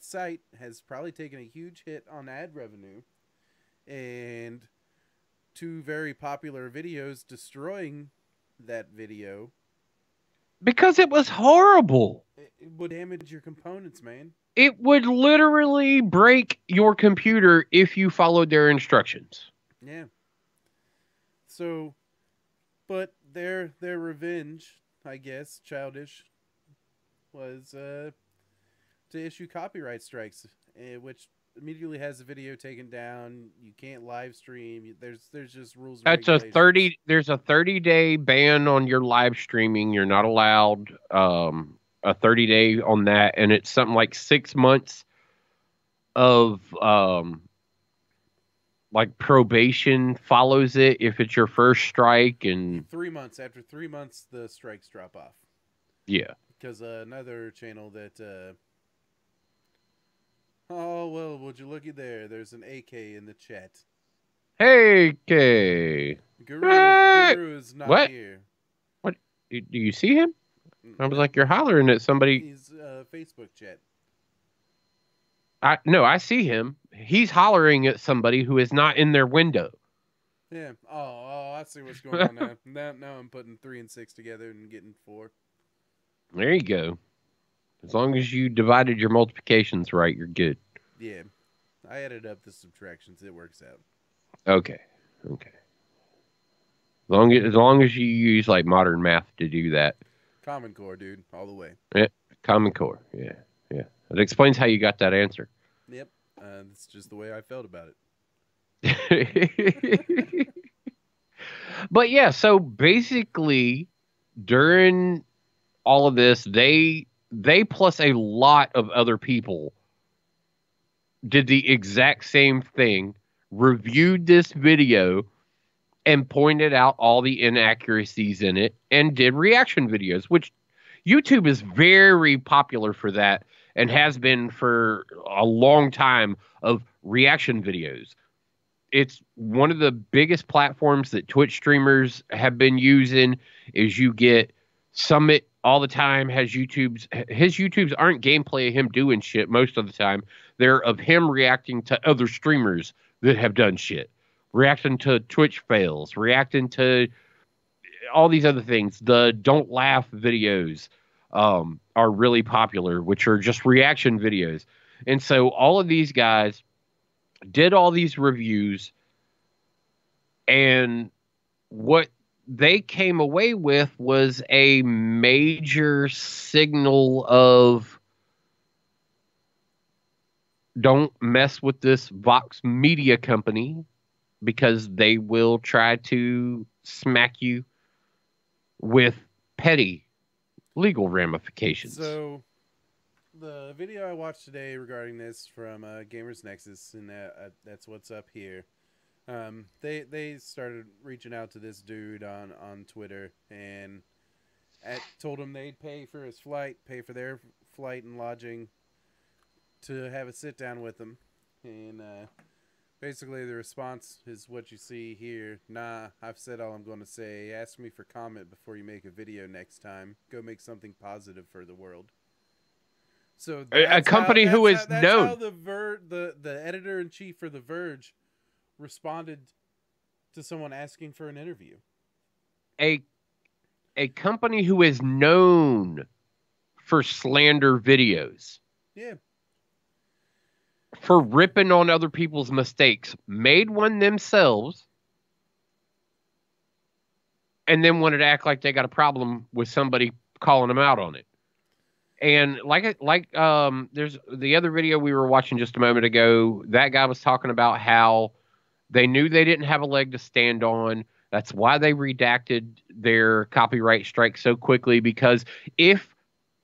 site has probably taken a huge hit on ad revenue, and two very popular videos destroying that video. Because it was horrible. It would damage your components, man. It would literally break your computer if you followed their instructions. Yeah. So, but their revenge, I guess, childish, was to issue copyright strikes, which immediately has the video taken down. You can't live stream. There's just rules and That's a regulations. 30 there's a 30-day ban on your live streaming. You're not allowed a 30-day on that, and it's something like 6 months of like probation follows it if it's your first strike. And 3 months. After 3 months, the strikes drop off. yeah. Because another channel that oh well, would you looky there? There's an AK in the chat. Hey, Kay. Guru is not What? here. What? Do you see him? I was like, you're hollering at somebody. He's Facebook chat. No, I see him. He's hollering at somebody who is not in their window. Yeah. Oh, I see what's going on now. Now I'm putting 3 and 6 together and getting 4. There you go. As long as you divided your multiplications right, you're good. Yeah. I added up the subtractions. It works out. Okay. As long as you use like modern math to do that. Common Core, dude, all the way. Yeah. Common Core. Yeah. It explains how you got that answer. Yep. That's just the way I felt about it. But yeah, so basically during all of this, they plus a lot of other people did the exact same thing, reviewed this video and pointed out all the inaccuracies in it and did reaction videos, which YouTube is very popular for that and has been for a long time, of reaction videos. It's one of the biggest platforms that Twitch streamers have been using. Is you get Summit all the time. His YouTubes aren't gameplay of him doing shit most of the time. They're of him reacting to other streamers that have done shit, reacting to Twitch fails, reacting to all these other things. The don't laugh videos are really popular, which are just reaction videos. And so all of these guys did all these reviews, and what they came away with was a major signal of don't mess with this Vox Media company because they will try to smack you with petty legal ramifications. So, the video I watched today regarding this from Gamers Nexus, and that's what's up here. They started reaching out to this dude on Twitter and told him they'd pay for his flight, pay for their flight and lodging to have a sit down with him. And basically, the response is what you see here. Nah, I've said all I'm going to say. Ask me for comment before you make a video next time. Go make something positive for the world. So A company who is that's how known. the editor in chief for The Verge responded to someone asking for an interview. A a company who is known for slander videos, Yeah. for ripping on other people's mistakes, made one themselves, and then wanted to act like they got a problem with somebody calling them out on it. And there's the other video we were watching just a moment ago. That guy was talking about how they knew they didn't have a leg to stand on. That's why they redacted their copyright strike so quickly, because if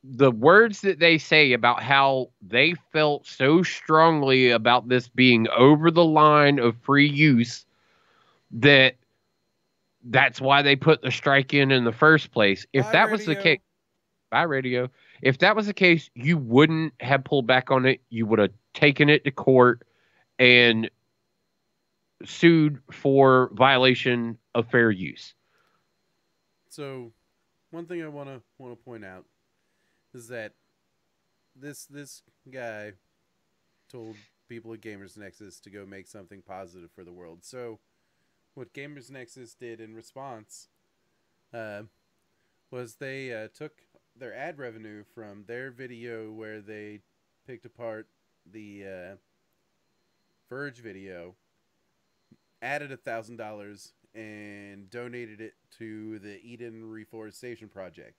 the words that they say about how they felt so strongly about this being over the line of free use, that's why they put the strike in the first place. If Bye, that was the radio. case, by radio, if that was the case, you wouldn't have pulled back on it. You would have taken it to court and sued for violation of fair use. So, one thing I want to point out is that this guy told people at Gamers Nexus to go make something positive for the world. So, what Gamers Nexus did in response was they took their ad revenue from their video where they picked apart the Verge video, added $1,000, and donated it to the Eden Reforestation Project.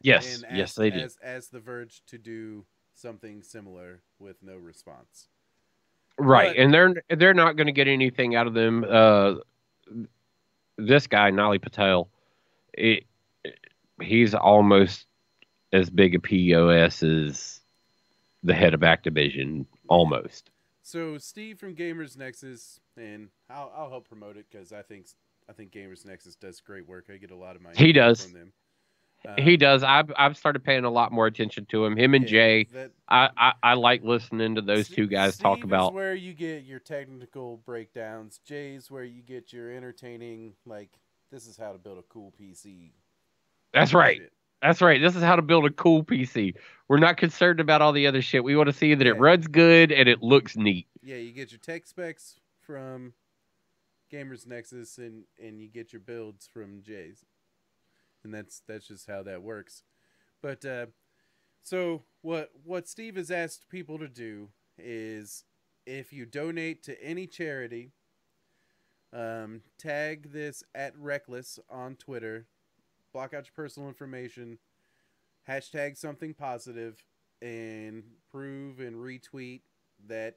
Yes, And yes, they did. asked the Verge to do something similar with no response. Right, But and they're not going to get anything out of them. This guy, Nali Patel, it, he's almost as big a POS as the head of Activision, almost. so Steve from Gamers Nexus, and I'll help promote it because I think Gamers Nexus does great work. I get a lot of my He info does. from them. He does. I've started paying a lot more attention to him. Him and Yeah, Jay. that I like listening to those two guys talk Steve is about. where you get your technical breakdowns. Jay's where you get your entertaining, like, this is how to build a cool PC. That's right. Shit. That's right. This is how to build a cool PC. We're not concerned about all the other shit. We want to see that it Yeah. runs good and it looks neat. Yeah, you get your tech specs from Gamers Nexus, and you get your builds from Jay's, and that's just how that works. But so what Steve has asked people to do is, if you donate to any charity, tag this at Reckless on Twitter, block out your personal information, hashtag something positive, and prove and retweet that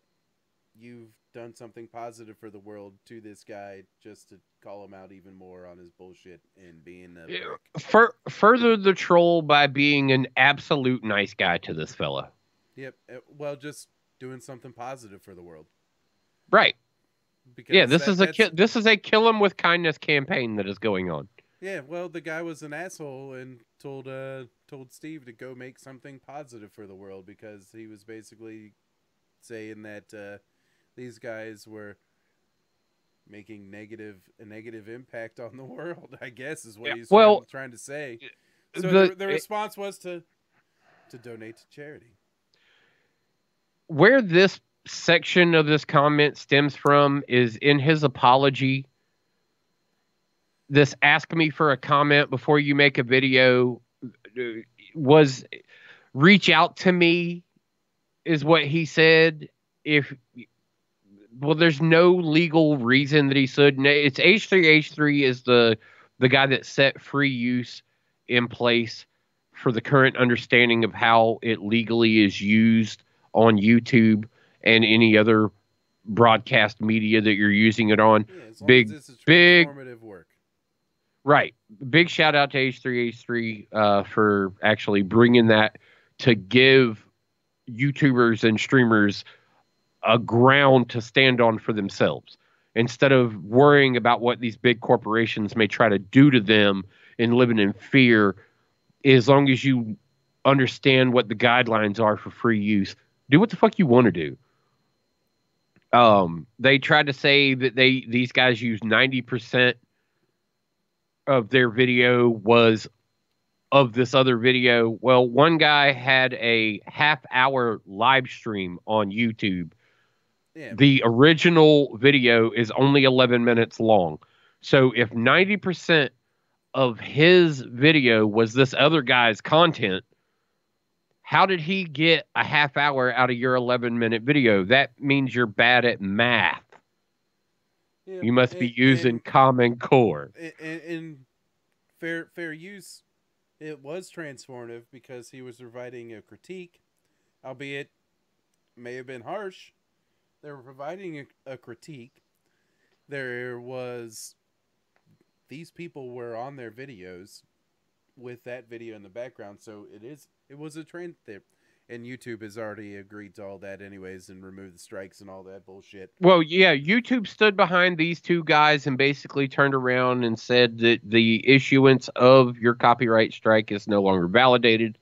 you've done something positive for the world to this guy, just to call him out even more on his bullshit and being a prick. Further the troll by being an absolute nice guy to this fella. Yep. Well, just doing something positive for the world. Right. Because Yeah, this is a kill him with kindness campaign that is going on. Yeah, well, the guy was an asshole and told Steve to go make something positive for the world, because he was basically saying that these guys were making a negative impact on the world, I guess is what he's trying to say. So the the response was to donate to charity. where this section of this comment stems from is in his apology. This ask me for a comment before you make a video was reach out to me is what he said. If well, there's no legal reason that he should. It's H3. H3 is the guy that set free use in place for the current understanding of how it legally is used on YouTube and any other broadcast media that you're using it on. Yeah, as long as Big, this is big, transformative work. right. Big shout out to H3 for actually bringing that to give YouTubers and streamers a ground to stand on for themselves instead of worrying about what these big corporations may try to do to them and living in fear. As long as you understand what the guidelines are for free use, do what the fuck you want to do. They tried to say that these guys use 90% of their video was of this other video. Well, one guy had a half-hour live stream on YouTube. Yeah. The original video is only 11 minutes long. So if 90% of his video was this other guy's content, how did he get a half hour out of your 11-minute video? That means you're bad at math. Yeah. You must be using Common Core. In fair use, it was transformative because he was providing a critique, albeit may have been harsh. They were providing a critique. There was these people were on their videos with that video in the background, so it was a trend there. And YouTube has already agreed to all that anyways and removed the strikes and all that bullshit. Well, yeah, YouTube stood behind these two guys and basically turned around and said that the issuance of your copyright strike is no longer validated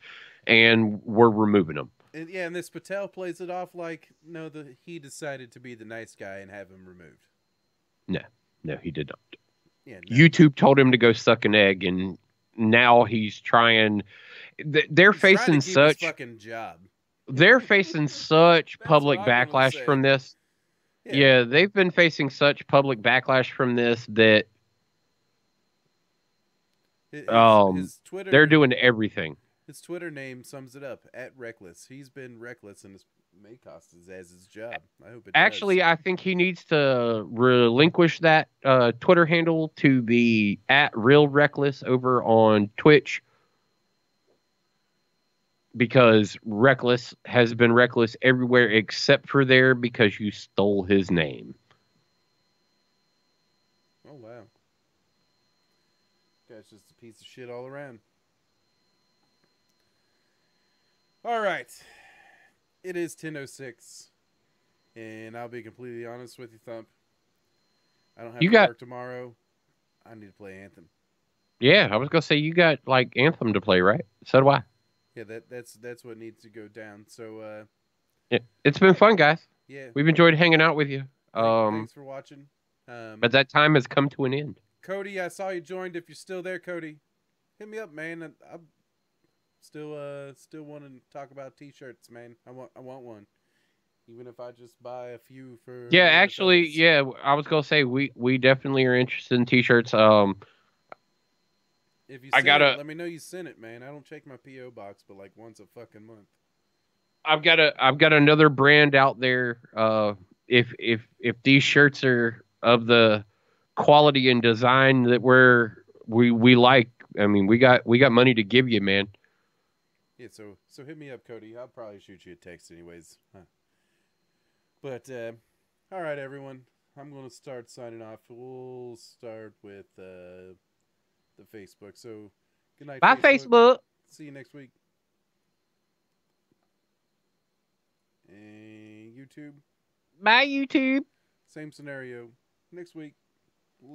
and we're removing them. And this Patel plays it off like, no, he decided to be the nice guy and have him removed. No, he did not. Yeah, no. YouTube told him to go suck an egg, and now he's trying. They're He's facing trying to keep such his fucking job. they're facing such That's public what I'm gonna backlash say. from this. Yeah, they've been facing such public backlash from this that his Twitter, they're doing everything. His Twitter name sums it up. @Reckless. He's been reckless, and it may cost his ass his job. I hope it Actually, does. I think he needs to relinquish that Twitter handle to the @RealReckless over on Twitch, because Reckless has been reckless everywhere except for there because you stole his name. Oh, wow. Guy's just a piece of shit all around. All right. It is 10:06, and I'll be completely honest with you, Thump. I don't have to work tomorrow. I need to play Anthem. Yeah, I was gonna say you got like Anthem to play, right? So do I. Yeah, that's what needs to go down. So Yeah, it's been fun, guys. yeah, We've enjoyed hanging out with you. thanks for watching. But that time has come to an end. Cody, I saw you joined. If you're still there, Cody, hit me up, man. I'm still want to talk about T-shirts, man. I want one, even if I just buy a few for. Yeah, actually, yeah, I was gonna say we definitely are interested in T-shirts. If you let me know you sent it, man. I don't check my PO box, but like once a fucking month. I've got another brand out there. If these shirts are of the quality and design that we like, I mean, we got money to give you, man. Yeah, so hit me up, Cody. I'll probably shoot you a text anyways. Huh. But all right, everyone. I'm gonna start signing off. We'll start with the Facebook. So good night. Bye, Facebook. See you next week. And YouTube. Bye, YouTube. Same scenario next week. Later.